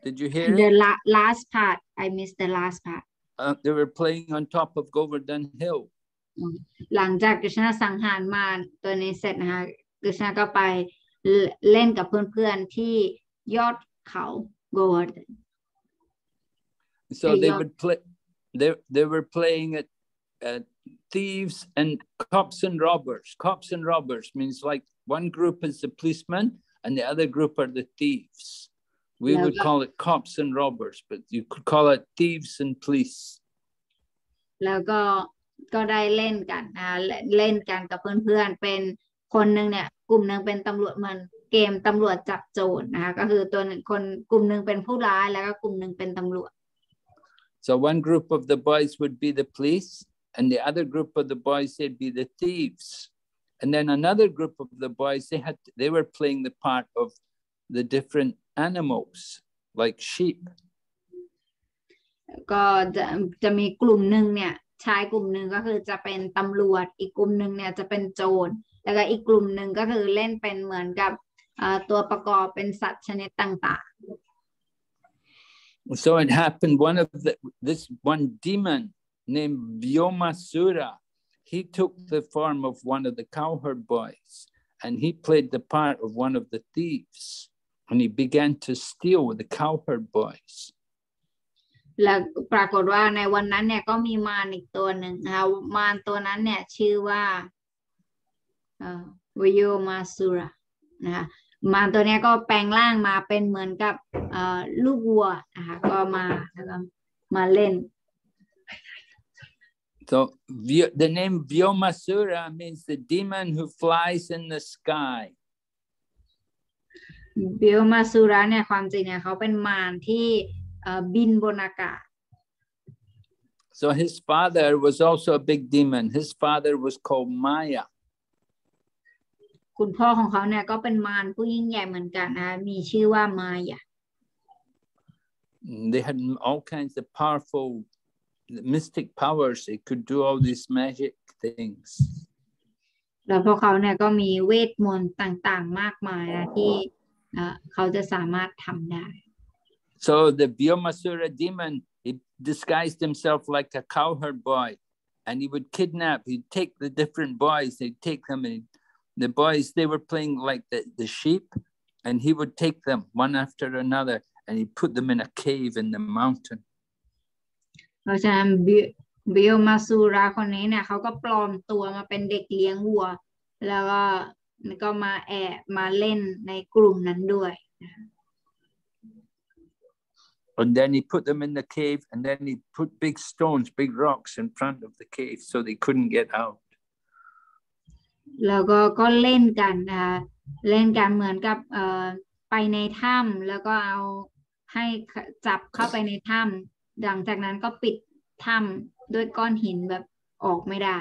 Did you hear the it? last part I missed the last part. They were playing on top of Govardhan Hill. หลังจากกฤษณะสังหารมารตัวนี้เสร็จนะคะกฤษณะก็ไปเล่นกับเพื่อนๆที่ยอดเขาโกวาร์ด So they would play. They were playing at thieves and cops and robbers. Cops and robbers means like one group is the policemen and the other group are the thieves. We would call it cops and robbers, but you could call it thieves and police. แล้วก็ได้เล่นกันเล่นกันกับเพื่อนๆเป็นคนหนึ่งเนี่ยกลุ่มหนึ่งเป็นตำรวจเหมือนเกมตำรวจจับโจรนะคะก็คือตัวคนกลุ่มหนึ่งเป็นผู้ร้ายแล้วก็กลุ่มหนึ่งเป็นตำรวจ So one group of the boys would be the police and the other group of the boys they'd be the thieves. And then another group of the boys they were playing the part of the different animals like sheep. ก็จะมีกลุ่มหนึ่งเนี่ยชายกลุ่มหนึ่งก็คือจะเป็นตำรวจอีกกลุ่มหนึ่งเนี่ยจะเป็นโจรแล้วก็อีกกลุ่มหนึ่งก็คือเล่นเป็นเหมือนกับตัวประกอบเป็นสัตว์ชนิดต่างๆ So it happened this one demon named Vyomāsura, he took the form of one of the cowherd boys and he played the part of one of the thieves and he began to steal the cowherd boys. แล้วปรากฏว่าในวันนั้นเนี่ยก็มีมารอีกตัวหนึ่งนะคะมารตัวนั้นเนี่ยชื่อว่าVyomāsura นะคะมารตัวนี้ก็แปลงร่างมาเป็นเหมือนกับลูกวัวนะคะก็มาเล่น So the name Vyomāsura means the demon who flies in the sky. Vyomāsura เนี่ยความจริงเนี่ยเขาเป็นมารที่บินบนอากาศ So his father was also a big demon. His father was called Maya. คุณพ่อของเขาเนี่ยก็เป็นมารผู้ยิ่งใหญ่เหมือนกันนะมีชื่อว่ามายา They had all kinds of powerful mystic powers. They could do all these magic things. แล้วพวกเขาเนี่ยก็มีเวทมนต์ต่างๆมากมายนะที่เขาจะสามารถทำได้ So the Vyomāsura demon, he disguised himself like a cowherd boy, and he would kidnap. He'd take the different boys. He'd take them, and the boys, they were playing like the sheep, and he would take them one after another, and he put them in a cave in the mountain. เพราะฉะนั้นVyomāsuraคนนี้เนี่ยเขาก็ปลอมตัวมาเป็นเด็กเลี้ยงวัวแล้วก็มามาเล่นในกลุ่มนั้นด้วย And then he put them in the cave, and then he put big stones, big rocks in front of the cave so they couldn't get out. แล้วก็เล่นกันนะคะ เล่นกันเหมือนกับไปในถ้ำแล้วก็เอาให้จับเข้าไปในถ้ำหลังจากนั้นก็ปิดถ้ำด้วยก้อนหินแบบออกไม่ได้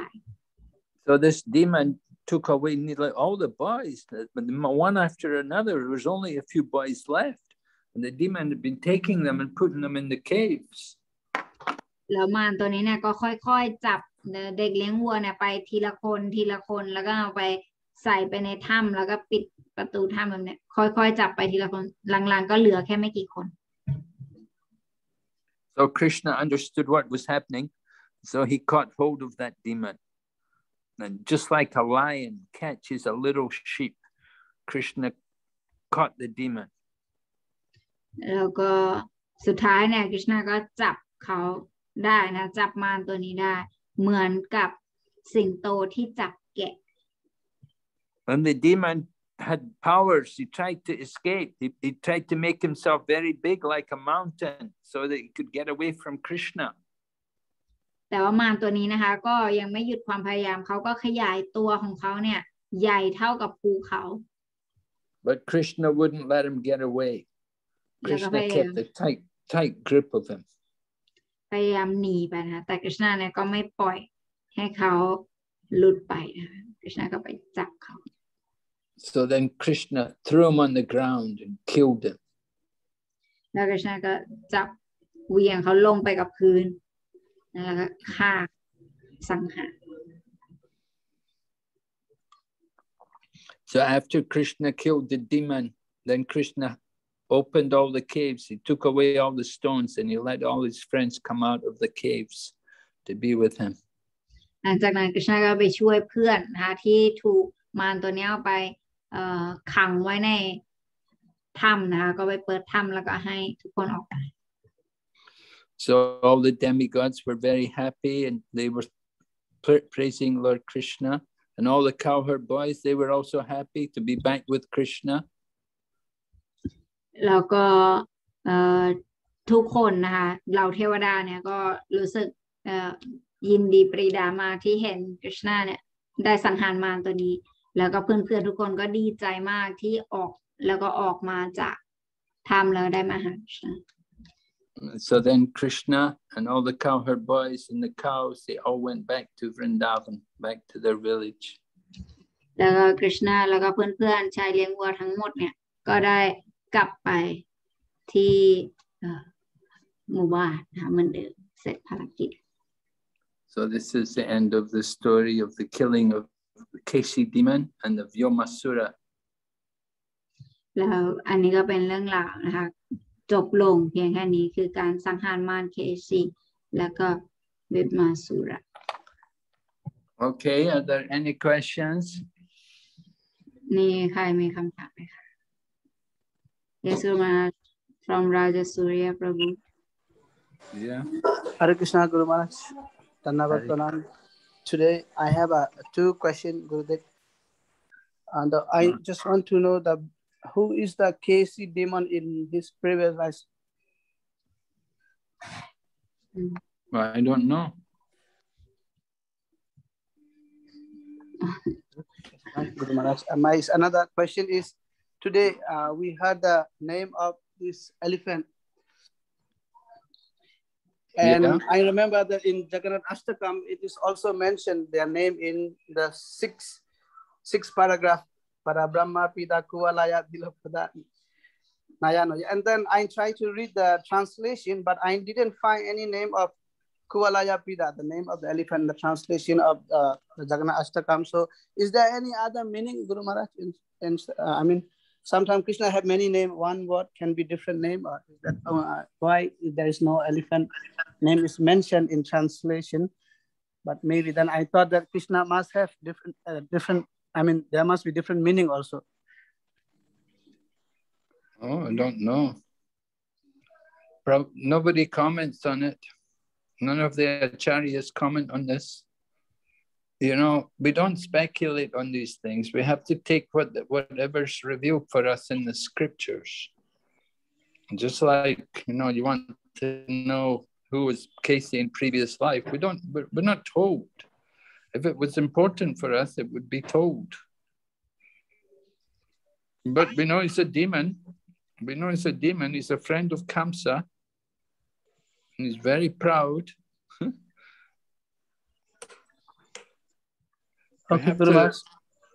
So this demon took away nearly all the boys, but one after another. There was only a few boys left, and the demon had been taking them and putting them in the caves. แล้วมารตัวนี้เนี่ยก็ค่อยๆจับเด็กเลี้ยงวัวเนี่ยไปทีละคนทีละคนแล้วก็เอาไปใส่ไปในถ้ำแล้วก็ปิดประตูถ้ำแบบนี้ค่อยๆจับไปทีละคนหลังๆก็เหลือแค่ไม่กี่คน So Krishna understood what was happening, so he caught hold of that demon. And just like a lion catches a little sheep, Krishna caught the demon. แล้วก็สุดท้ายเนี่ยกฤษณะก็จับเขาได้นะจับมารตัวนี้ได้เหมือนกับสิงโตที่จับแกะ And the demon had powers. He tried to escape. He tried to make himself very big like a mountain so that he could get away from Krishna. แต่ว่ามารตัวนี้นะคะก็ยังไม่หยุดความพยายามเขาก็ขยายตัวของเขาเนี่ยใหญ่เท่ากับภูเขา But Krishna wouldn't let him get away. Krishna kept a tight grip of him. พยายามหนีไปนะแต่กฤษณะเนี่ยก็ไม่ปล่อยให้เขาหลุดไปนะคะกฤษณะก็ไปจับเขา So then Krishna threw him on the ground and killed him. แล้วกฤษณะก็จับเหวี่ยงเขาลงไปกับพื้นแล้วก็ฆ่าสังหาร So after Krishna killed the demon, then Krishna opened all the caves. He took away all the stones and he let all his friends come out of the caves to be with him. หลังจากนั้นกฤษณะก็ไปช่วยเพื่อนนะคะที่ถูกมารตัวนี้เอาไปขังไว้ในถ้ำนะคะก็ไปเปิดถ้ำแล้วก็ให้ทุกคนออกไป So all the demigods were very happy and they were praising Lord Krishna. And all the cowherd boys, they were also happy to be back with Krishna. แล้วก็ทุกคนนะคะเราเทวดาเนี่ยก็รู้สึกยินดีปรีดามากที่เห็นกฤษณะเนี่ยได้สังหารมารตัวนี้แล้วก็เพื่อนๆทุกคนก็ดีใจมากที่ออกแล้วก็ออกมาจากถ้ำแล้วได้มาหา Krishna. So then Krishna and all the cowherd boys and the cows, they all went back to Vrindavan, back to their village. แล้วก็กฤษณะแล้วก็เพื่อนๆชายเลี้ยงวัวทั้งหมดเนี่ยก็ได้กลับไปที่หมู่บ้านเหมือนเดิมเสร็จภารกิจ So this is the end of the story of the killing of the Keśī demon and the Vyomāsura. แล้วอันนี้ก็เป็นเรื่องราวนะคะจบลงเพียงแค่นี้คือการสังหารมารเคสีแล้วก็วิมาสุระ Okay, are there any questions? นี่ใครมีคำถามไหมคะ Yes, Maharaj from Raja Surya Prabhu. Yeah. Hare Krishna, Guru Maharaj. Dhanyavad Pranam. Today I have two questions, Gurudev. And I just want to know who is the Keśī demon in his previous life? Well, I don't know. Guru Maharaj. My another question is, today we heard the name of this elephant. And yeah. I remember that in Jagannath Ashtakam, it is also mentioned their name in the sixth paragraph. Para Brahma Pida Kuvalaya Dilapada Nayano. And then I tried to read the translation, but I didn't find any name of Kuvalaya Pida, the name of the elephant, the translation of the Jagannath Ashtakam. So is there any other meaning, Guru Maharaj? I mean, sometimes Krishna have many names, one word can be different name. Or is that, why there is no elephant name is mentioned in translation? But maybe then I thought that Krishna must have different, I mean, there must be different meaning also. Oh, I don't know. Nobody comments on it. None of the acharyas comment on this. You know, we don't speculate on these things. We have to take whatever's revealed for us in the scriptures. Just like, you know, you want to know who was Keśī in previous life. We're not told. If it was important for us, it would be told. But we know he's a demon. We know he's a demon. He's a friend of Kamsa. And he's very proud.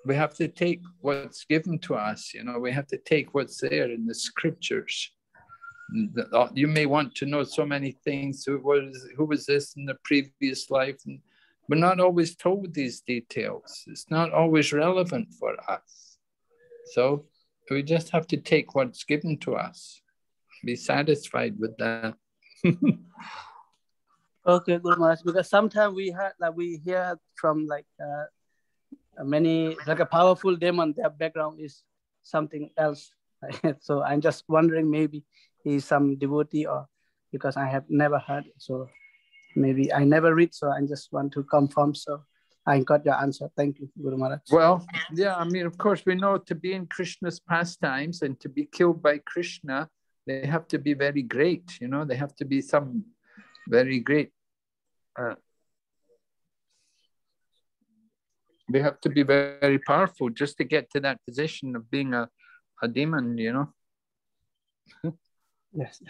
We have to take what's given to us. You know, we have to take what's there in the scriptures. You may want to know so many things. Who was this in the previous life? And we're not always told these details. It's not always relevant for us. So we just have to take what's given to us. Be satisfied with that. Okay, Guru Maharaj, because sometimes we hear from many, like a powerful demon, their background is something else. So I'm just wondering, maybe he's some devotee, or because I have never heard it. So maybe I never read, so I just want to confirm. So I got your answer. Thank you, Guru Maharaj. Well, yeah, I mean, of course, we know to be in Krishna's pastimes and to be killed by Krishna, they have to be very great, you know, they have to be some very great. They have to be very, very powerful just to get to that position of being a demon, you know. Yes.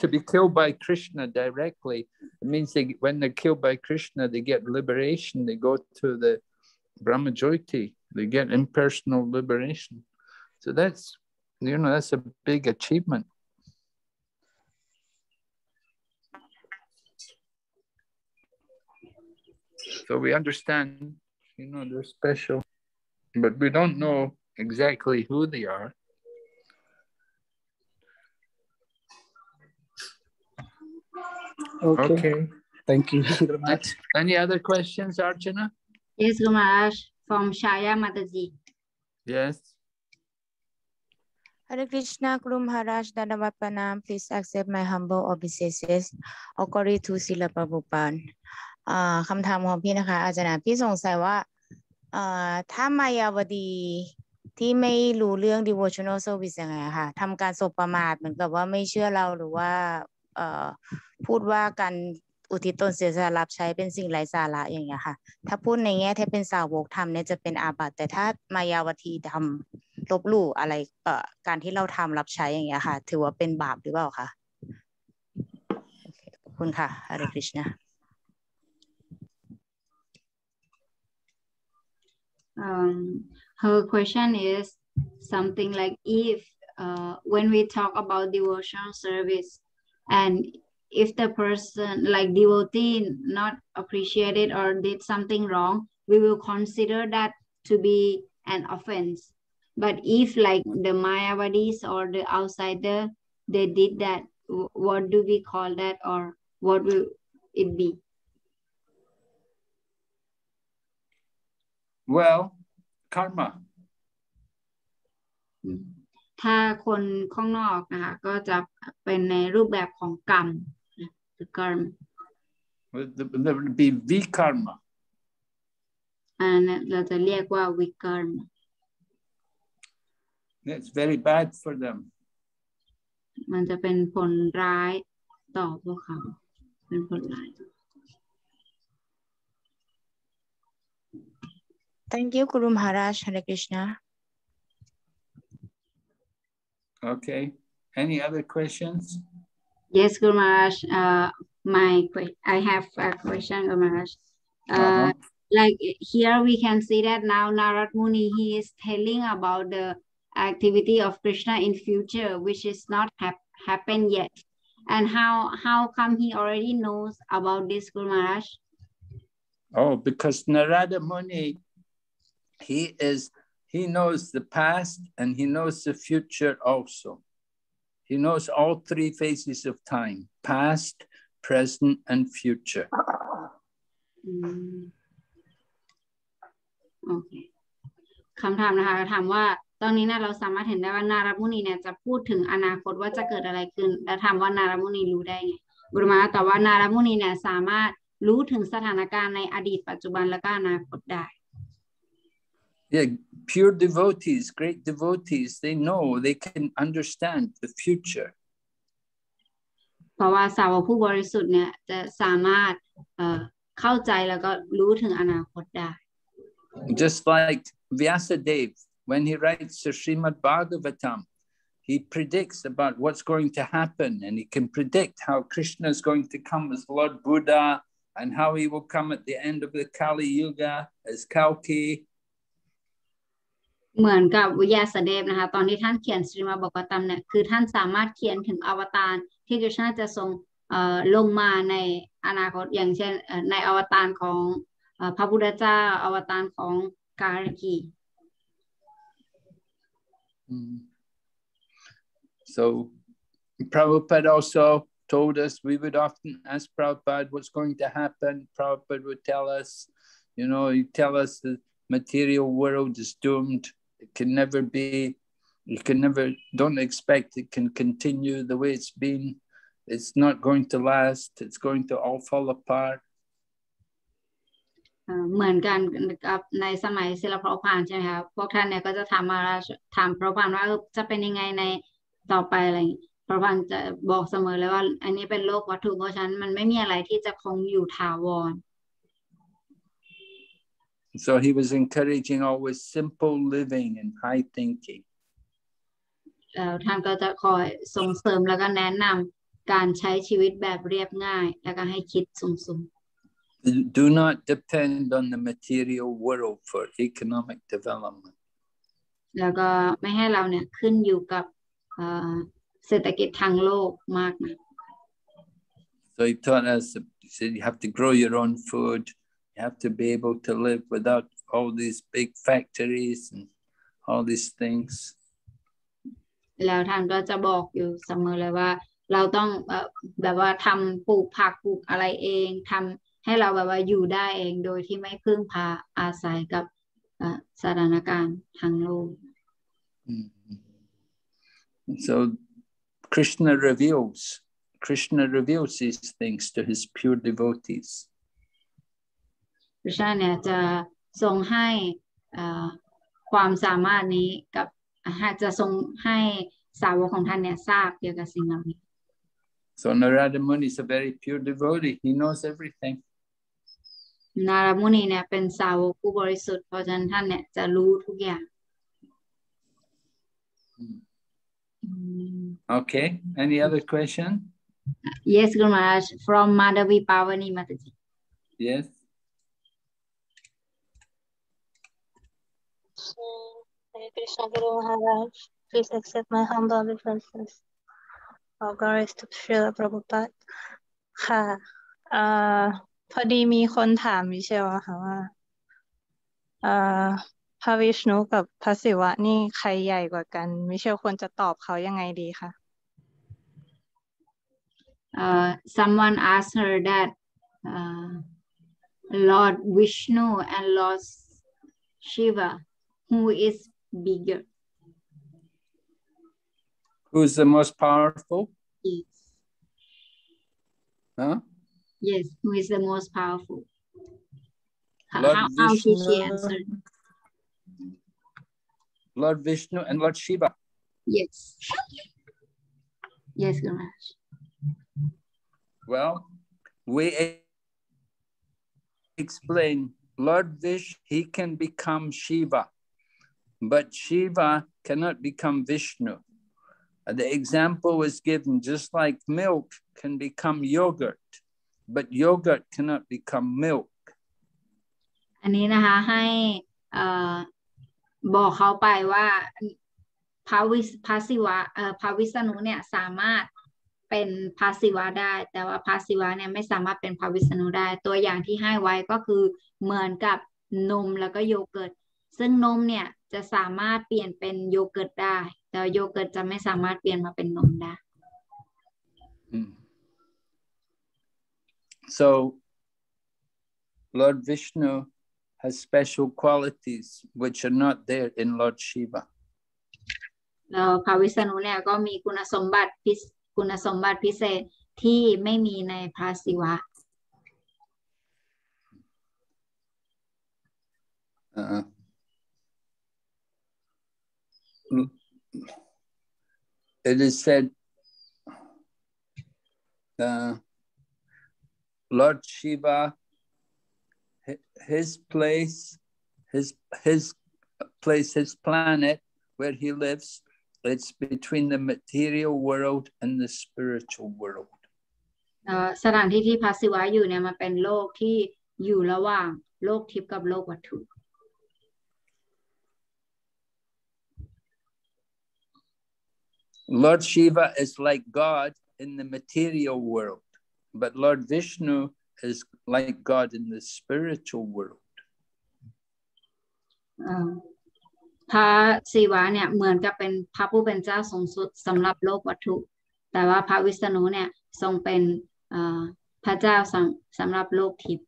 to be killed by Krishna directly, it means when they're killed by Krishna, they get liberation. They go to the Brahmajyoti. They get impersonal liberation. So that's, you know, that's a big achievement. So we understand, you know, they're special, but we don't know exactly who they are. Okay. Thank you. Any other questions, Archana? Yes, Guru Maharaj, from Shaya Mataji. Yes. Hare Krishna, Guru Maharaj, Dandavat Pranam. Please accept my humble obeisances. Glory to Srila Prabhupada. คำถามของพี่นะคะอาจารย์พี่สงสัยว่าถ้ามายาวดีที่ไม่รู้เรื่อง devotional service ยังไงค่ะทำการสบประมาทเหมือนกับว่าไม่เชื่อเราหรือว่าพูดว่าการอุทิศตนเสียสละรับใช้เป็นสิ่งไร้สาระอย่างเงี้ยค่ะถ้าพูดในแง่ที่เป็นสาวกธรรมเนี่ยจะเป็นอาบัติแต่ถ้ามายาวดีทำลบหลู่อะไรการที่เราทำรับใช้อย่างเงี้ยค่ะถือว่าเป็นบาปหรือเปล่าคะขอบคุณค่ะ Hare Krishna Her question is something like if when we talk about devotional service and if the person like devotee not appreciated or did something wrong, we will consider that to be an offense. But if like the Mayavadis or the outsider, they did that, what do we call that or what will it be? Well, karma. ถ้าคนข้างนอกนะคะก็จะเป็นในรูปแบบของกรรมคือ karma. There would be vikarma. เราจะเรียกว่าวิกรรม That's very bad for them. มันจะเป็นผลร้ายต่อพวกเขาเป็นผลร้าย Thank you, Guru Maharaj. Hare Krishna. Okay. Any other questions? Yes, Guru Maharaj. I have a question, Guru Maharaj. Like here we can see that now Narad Muni, he is telling about the activity of Krishna in future, which is not happened yet. And how come he already knows about this, Guru Maharaj? Oh, because Narada Muni, he knows the past and he knows the future also. He knows all three phases of time, past, present, and future. Okay. คำถามนะคะถามว่าตอนนี้นะเราสามารถเห็นได้ว่านารามุนีเนี่ยจะพูดถึงอนาคตว่าจะเกิดอะไรขึ้นและถามว่านารามุนีรู้ได้ไงบุรมาแต่ว่านารามุนีเนี่ยสามารถรู้ถึงสถานการณ์ในอดีตปัจจุบันและก็อนาคตได้ Yeah, pure devotees, great devotees, they know, they can understand the future. เพราะว่าสาวกผู้บริสุทธิ์เนี่ยจะสามารถเข้าใจแล้วก็รู้ถึงอนาคตได้ Just like Vyasadeva, when he writes the Srimad Bhagavatam, he predicts about what's going to happen, and he can predict how Krishna is going to come as Lord Buddha and how he will come at the end of the Kali Yuga as Kalki. เหมือนกับวิยาสเดฟนะคะตอนที่ท่านเขียนสรีมาบอกตัมเนี่ยคือท่านสามารถเขียนถึงอวตารที่กฤษณะจะทรงลงมาในอนาคตอย่างเช่นในอวตารของพระพุทธเจ้าอวตารของกาลกี So Prabhupada also told us, we would often ask Prabhupada what's going to happen. Prabhupada would tell us, you know, he'd tell us the material world is doomed. It can never be, you can never, don't expect it can continue the way it's been. It's not going to last. It's going to all fall apart. เหมือนกันกับในสมัยศิลปะพานใช่ไหมคะพวกท่านเนี่ยก็จะถามพระพานว่าจะเป็นยังไงในต่อไปอะไรพระพานจะบอกเสมอเลยว่าอันนี้เป็นโลกวัตถุเพราะฉะนั้นมันไม่มีอะไรที่จะคงอยู่ถาวร So he was encouraging always simple living and high thinking. ท่านก็จะคอยส่งเสริมแล้วก็แนะนำการใช้ชีวิตแบบเรียบง่ายแล้วก็ให้คิดสูงๆ Do not depend on the material world for economic development. แล้วก็ไม่ให้เราเนี่ยขึ้นอยู่กับเศรษฐกิจทางโลกมากนะ So he taught us, he said you have to grow your own food. You have to be able to live without all these big factories and all these things. แล้วท่านก็จะบอกอยู่เสมอเลยว่าเราต้องแบบว่าทำปลูกผักปลูกอะไรเองทำให้เราแบบว่าอยู่ได้เองโดยที่ไม่พึ่งพาอาศัยกับสถานการณ์ทางโลก So Krishna reveals these things to his pure devotees. พระเจ้าเนี่ยจะทรงให้ความสามารถนี้กับจะทรงให้สาวกของท่านเนี่ยทราบเกี่ยวกับสิ่งเหล่านี้ So Narada Muni is a very pure devotee. He knows everything. นารมุนีเนี่ยเป็นสาวกผู้บริสุทธิ์เพราะฉะนั้นท่านเนี่ยจะรู้ทุกอย่าง Okay. Any other question? Yes, Guru Maharaj, from Madhavi Pavani Mataji. Yes. Hare Krishna Guru Maharaj, please accept my humble obeisances. All glories to Srila Prabhupada. ค่ะพอดีมีคนถามมิเชลอะค่ะว่าพระวิษณุกับพระศิวะนี่ใครใหญ่กว่ากันมิเชลควรจะตอบเขายังไงดีคะ Someone asked her that Lord Vishnu and Lord Shiva, who is bigger? Who's the most powerful? Yes. Huh? Yes, who is the most powerful? Lord How Vishnu, should she answer? Lord Vishnu and Lord Shiva. Yes. Yes, Guru Maharaj. Well, we explain Lord Vishnu, he can become Shiva, but Shiva cannot become Vishnu. The example was given just like milk can become yogurt, but yogurt cannot become milk. อันนี้นะคะให้บอกเขาไปว่าพระศิวะพระวิษณุเนี่ยสามารถเป็นพระศิวะได้แต่ว่าพระศิวะเนี่ยไม่สามารถเป็นพระวิษณุได้ตัวอย่างที่ให้ไว้ก็คือเหมือนกับนมแล้วก็โยเกิร์ตซึ่งนมเนี่ยจะสามารถเปลี่ยนเป็นโยเกิร์ตได้แต่โยเกิร์ตจะไม่สามารถเปลี่ยนมาเป็นนมได้ So Lord Vishnu has special qualities which are not there in Lord Shiva. แล้วพระวิษณุเนี่ยก็มีคุณสมบัติพิเศษที่ไม่มีในพระศิวะ It is said Lord Shiva, his place, his place, his planet, where he lives, it's between the material world and the spiritual world. สถานที่ที่พระศิวะอยู่เนี่ยมันเป็นโลกที่อยู่ระหว่างโลกทิพย์กับโลกวัตถุ Lord Shiva is like God in the material world, but Lord Vishnu is like God in the spiritual world. พระศิวะเนี่ยเหมือนกับเป็นพระผู้เป็นเจ้าสูงสุดสำหรับโลกวัตถุแต่ว่าพระวิษณุเนี่ยทรงเป็นพระเจ้าสำหรับโลกทิพย์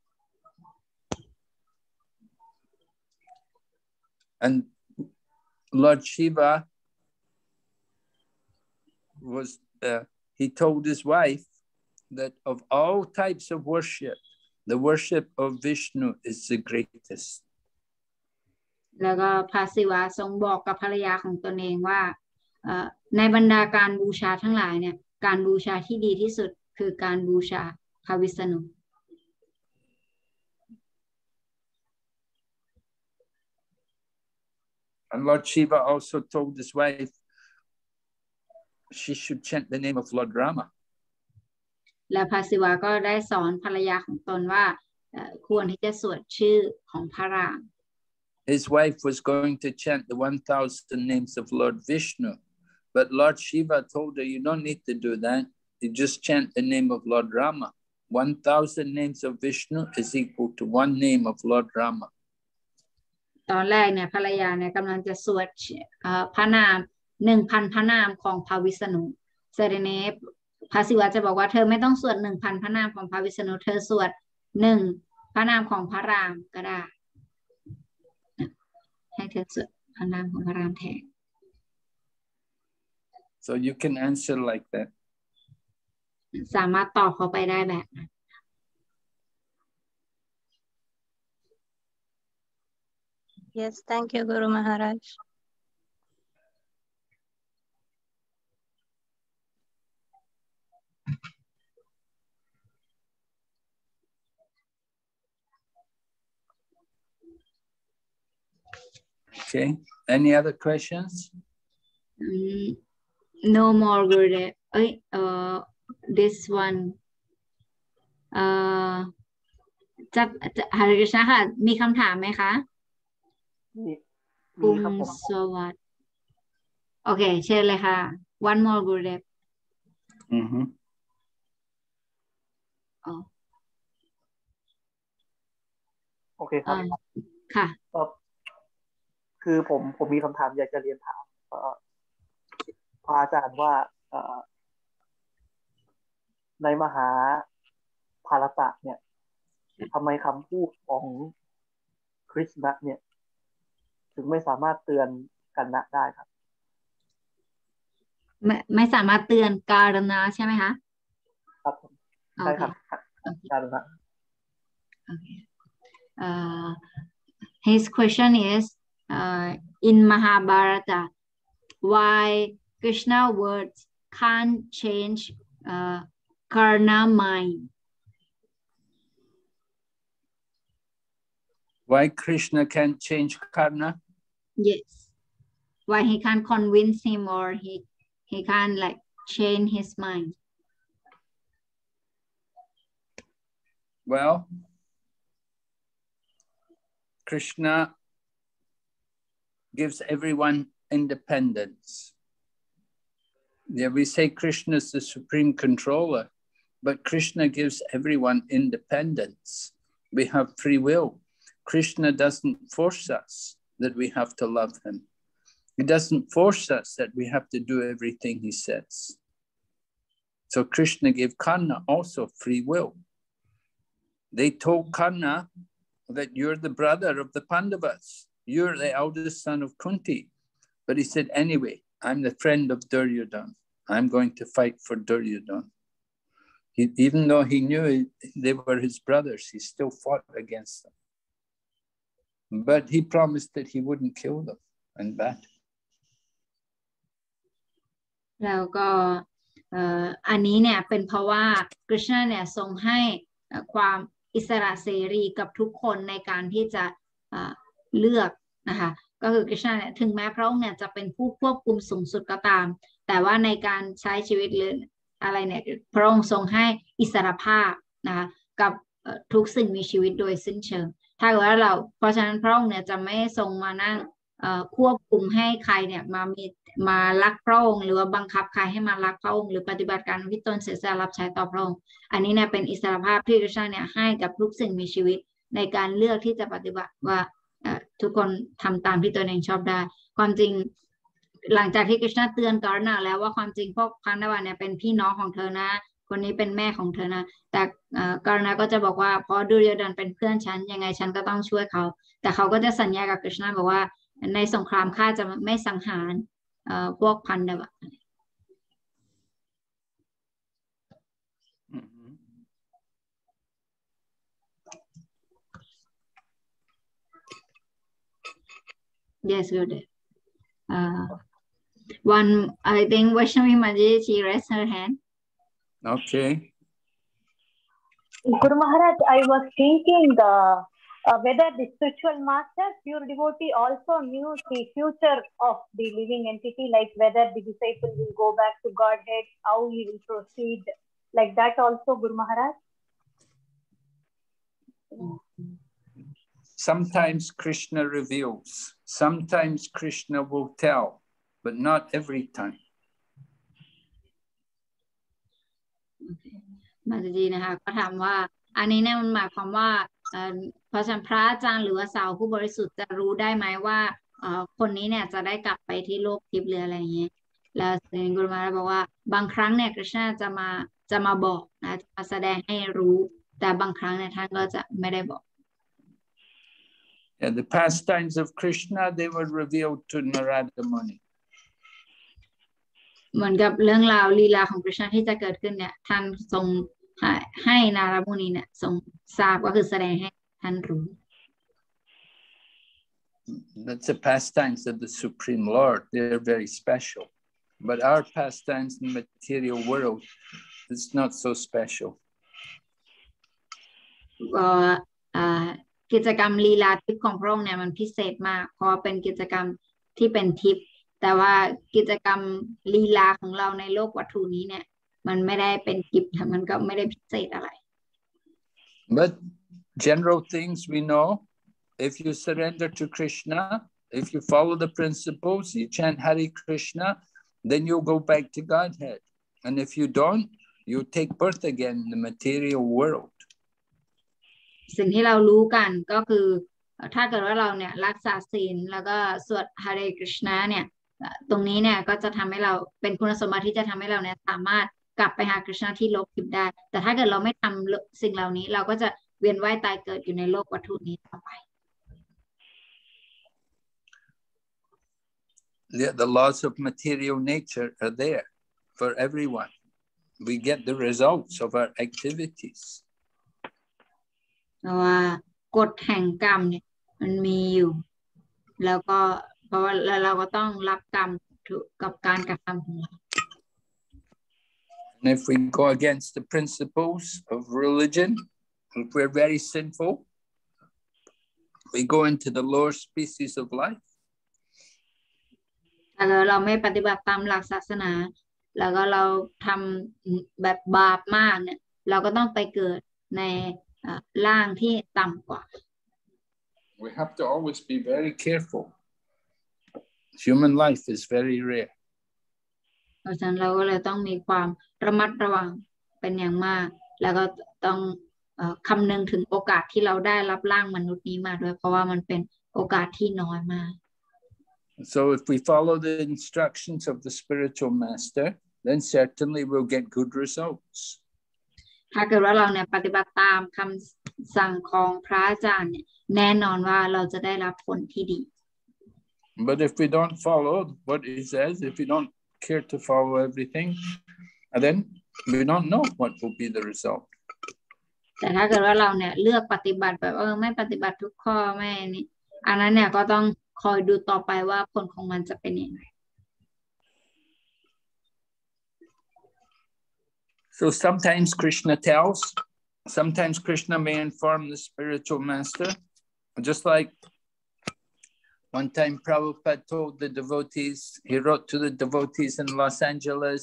And Lord Shiva was he told his wife that of all types of worship, the worship of Vishnu is the greatest. แล้วก็พระศิวะทรงบอกกับภรรยาของตนเองว่าในบรรดาการบูชาทั้งหลายเนี่ยการบูชาที่ดีที่สุดคือการบูชาพระวิษณุ And Lord Shiva also told his wife she should chant the name of Lord Rama. และพระศิวะก็ได้สอนภรรยาของตนว่าควรที่จะสวดชื่อของพระราม His wife was going to chant the 1,000 names of Lord Vishnu, but Lord Shiva told her, you don't need to do that. You just chant the name of Lord Rama. 1,000 names of Vishnu is equal to one name of Lord Rama. ตอนแรกเนี่ยภรรยาเนี่ยกำลังจะสวดพระนาม 1,000 พระนามของพระวิษณุเสร็จนี้พระศิวะจะบอกว่าเธอไม่ต้องสวด 1,000 พระนามของพระวิษณุเธอสวด1พระนามของพระรามก็ได้ให้เธอสวดพระนามของพระรามแทน So you can answer like that. สามารถตอบเขาไปได้แบบนั้น Yes, thank you, Guru Maharaj. Okay, any other questions? No more Gurudev. This one จะหาริชนะค่ะมีคำถามไหมคะมีครับผม สวัสดิ์โอเคเชิญเลยค่ะ one more Gurudev โอเคครับ ค่ะ คือผมมีคำถามอยากจะเรียนถามพระอาจารย์ว่าในมหาภารตะเนี่ยทำไมคำพูดของคริสณะเนี่ยถึงไม่สามารถเตือนกันนะได้ครับไม่สามารถเตือนการณะใช่ไหมคะครับใช่ครับการณะ His question is in Mahabharata why Krishna words can't change Karna mind. Why Krishna can't change Karna? Yes. Why he can't convince him or he can't like change his mind. Well, Krishna gives everyone independence. Yeah, we say Krishna is the supreme controller, but Krishna gives everyone independence. We have free will. Krishna doesn't force us that we have to love him. He doesn't force us that we have to do everything he says. So Krishna gave Karna also free will. They told Karna that you're the brother of the Pandavas. You're the eldest son of Kunti. But he said, anyway, I'm the friend of Duryodhana. I'm going to fight for Duryodhana. Even though he knew they were his brothers, he still fought against them. But he promised that he wouldn't kill them in battle. แล้วก็อันนี้เนี่ยเป็นเพราะว่าคริชนาเนี่ยทรงให้ความอิสระเสรีกับทุกคนในการที่จะเลือกนะคะ ก็คือกฤษณะเนี่ยถึงแม้พระองค์เนี่ยจะเป็นผู้ควบคุมสูงสุดก็ตามแต่ว่าในการใช้ชีวิตหรืออะไรเนี่ยพระองค์ทรงให้อิสรภาพนะคะกับทุกสิ่งมีชีวิตโดยสิ้นเชิงถ้าเกิดว่าเพราะฉะนั้นพระองค์เนี่ยจะไม่ทรงมานั่งควบคุมให้ใครเนี่ยมารักพระองค์หรือว่าบังคับใครให้มารักพระองค์หรือปฏิบัติการที่ตนเสียสละรับใช้ต่อพระองค์อันนี้เนี่ยเป็นอิสรภาพที่กฤษณะเนี่ยให้กับทุกสิ่งมีชีวิตในการเลือกที่จะปฏิบัติว่าทุกคนทำตามที่ตนเองชอบได้ความจริงหลังจากที่กฤษณะเตือนกรณาแล้วว่าความจริงพวกพันธวาเนี่ยเป็นพี่น้องของเธอนะคนนี้เป็นแม่ของเธอนะแต่กรณาก็จะบอกว่าเพราะดุรโยดนเป็นเพื่อนฉันยังไงฉันก็ต้องช่วยเขาแต่เขาก็จะสัญญากับกฤษณะบอกว่าในสงครามข้าจะไม่สังหารพวกพันธวาYes, good. One, I think Vaishnavi Maji, she raised her hand. Okay. Guru Maharaj, I was thinking whether the spiritual master, pure devotee, also knew the future of the living entity, like whether the disciple will go back to Godhead, how he will proceed, like that also, Guru Maharaj? Sometimes Krishna reveals, sometimes Krishna will tell, but not every time. มาดีนะคะก็ถามว่าอันนี้เนี่ยมันหมายความว่าเพราะฉะนั้นพระอาจารย์หรือว่าสาวผู้บริสุทธิ์จะรู้ได้ไหมว่าคนนี้เนี่ยจะได้กลับไปที่โลกทิพย์หรืออะไรอย่างเงี้ยแล้วกุรุมาบอกว่าบางครั้งเนี่ยกฤษณะจะมาบอกนะจะมาแสดงให้รู้แต่บางครั้งเนี่ยท่านก็จะไม่ได้บอกYeah, the pastimes of Krishna, they were revealed to Narada Muni. เหมือนกับเรื่องราวลีลาของกฤษณะที่จะเกิดขึ้นเนี่ยท่านทรงให้นารมุนีเนี่ยทรงทราบก็คือแสดงให้ท่านรู้ That's the pastimes of the Supreme Lord. They're very special. But our pastimes in the material world, it's not so special. กิจกรรมลีลาทิพย์ของพระองค์เนี่ยมันพิเศษมากเพราะเป็นกิจกรรมที่เป็นทิพย์แต่ว่ากิจกรรมลีลาของเราในโลกวัตถุนี้เนี่ยมันไม่ได้เป็นทิพย์มันก็ไม่ได้พิเศษอะไร But general things we know, if you surrender to Krishna, if you follow the principles, you chant Hare Krishna, then you'll go back to Godhead. And if you don't, you'll take birth again in the material world. สิ่งที่เรารู้กันก็คือถ้าเกิดว่าเราเนี่ยรักษาศีลแล้วก็สวด Hare Krishna เนี่ยตรงนี้เนี่ยก็จะทำให้เราเป็นคุณสมบัติที่จะทำให้เราเนี่ยสามารถกลับไปหาคริชนาที่โลกทิพย์ได้แต่ถ้าเกิดเราไม่ทำสิ่งเหล่านี้เราก็จะเวียนว่ายตายเกิดอยู่ในโลกวัตถุนี้ต่อไป The laws of material nature are there for everyone. We get the results of our activities. เพราะว่ากฎแห่งกรรมเนี่ยมันมีอยู่แล้วก็เพราะว่าเราก็ต้องรับกรรมกับการกระทำของเรา And if we go against the principles of religion, if we're very sinful, we go into the lower species of life. ถ้าเราไม่ปฏิบัติตามหลักศาสนาแล้วก็เราทำแบบบาปมากเนี่ยเราก็ต้องไปเกิดในร่างที่ต่ำกว่า We have to always be very careful. Human life is very rare. เพราะฉะนั้นเราก็เลยต้องมีความระมัดระวังเป็นอย่างมากแล้วก็ต้องคำนึงถึงโอกาสที่เราได้รับร่างมนุษย์นี้มาด้วยเพราะว่ามันเป็นโอกาสที่น้อยมาก So if we follow the instructions of the spiritual master, then certainly we'll get good results. ถ้าเกิดว่าเราเนี่ยปฏิบัติตามคำสั่งของพระอาจารย์เนี่ยแน่นอนว่าเราจะได้รับผลที่ดี But if we don't follow what he says, if we don't care to follow everything, then we don't know what will be the result. แต่ถ้าเกิดว่าเราเนี่ยเลือกปฏิบัติแบบไม่ปฏิบัติทุกข้อไม่นี่อันนั้นเนี่ยก็ต้องคอยดูต่อไปว่าผลของมันจะเป็นยังไง So sometimes Krishna tells, sometimes Krishna may inform the spiritual master, just like One time Prabhupada told the devotees, he wrote to the devotees in Los Angeles,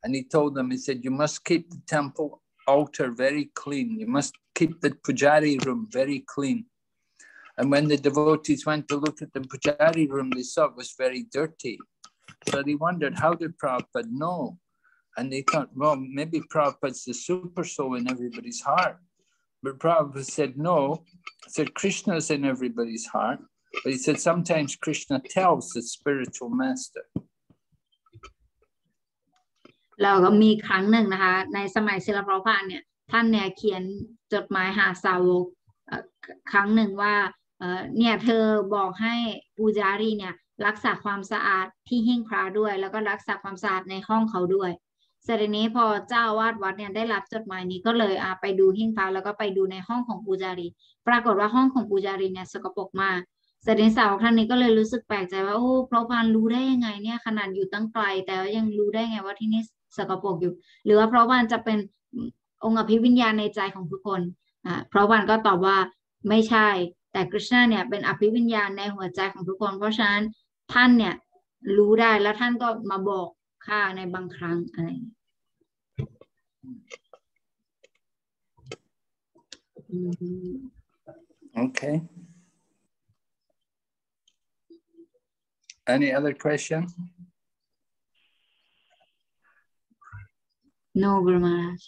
and he told them, he said, you must keep the temple altar very clean. You must keep the pujari room very clean. And when the devotees went to look at the pujari room, they saw it was very dirty. So they wondered, how did Prabhupada know? And they thought, well, maybe Prabhupada's the super soul in everybody's heart. But Prabhupada said, no. He said, Krishna's in everybody's heart. But he said, sometimes Krishna tells the spiritual master. เราก็มีครั้งหนึ่งนะคะในสมัยศิลปภาพเนี่ยท่านเนี่ยเขียนจดหมายหาสาวกครั้งหนึ่งว่าเนี่ยเธอบอกให้ปูจารีเนี่ยรักษาความสะอาดที่หิ้งพระด้วยแล้วก็รักษาความสะอาดในห้องเขาด้วยเสร็จนี้พอเจ้าอาวาสวัดเนี่ยได้รับจดหมายนี้ก็เลยไปดูหิ้งพระแล้วก็ไปดูในห้องของปูจารีปรากฏว่าห้องของปูจารีเนี่ยสกปรกมากเสร็จนี้สาวกท่านนี้ก็เลยรู้สึกแปลกใจว่าโอ้พระพานรู้ได้ยังไงเนี่ยขนาดอยู่ตั้งไกลแต่ว่ายังรู้ได้ไงว่าที่นี่สกปรกอยู่หรือว่าเพราะว่าจะเป็นองค์อภิวิญญาณในใจของทุกคนเพราะวันก็ตอบว่าไม่ใช่แต่กฤษณะเนี่ยเป็นอภิวิญญาณในหัวใจของทุกคนเพราะฉะนั้นท่านเนี่ยรู้ได้แล้วท่านก็มาบอกข้าในบางครั้งอะไร Okay. Any other question? No, Guru Maharaj.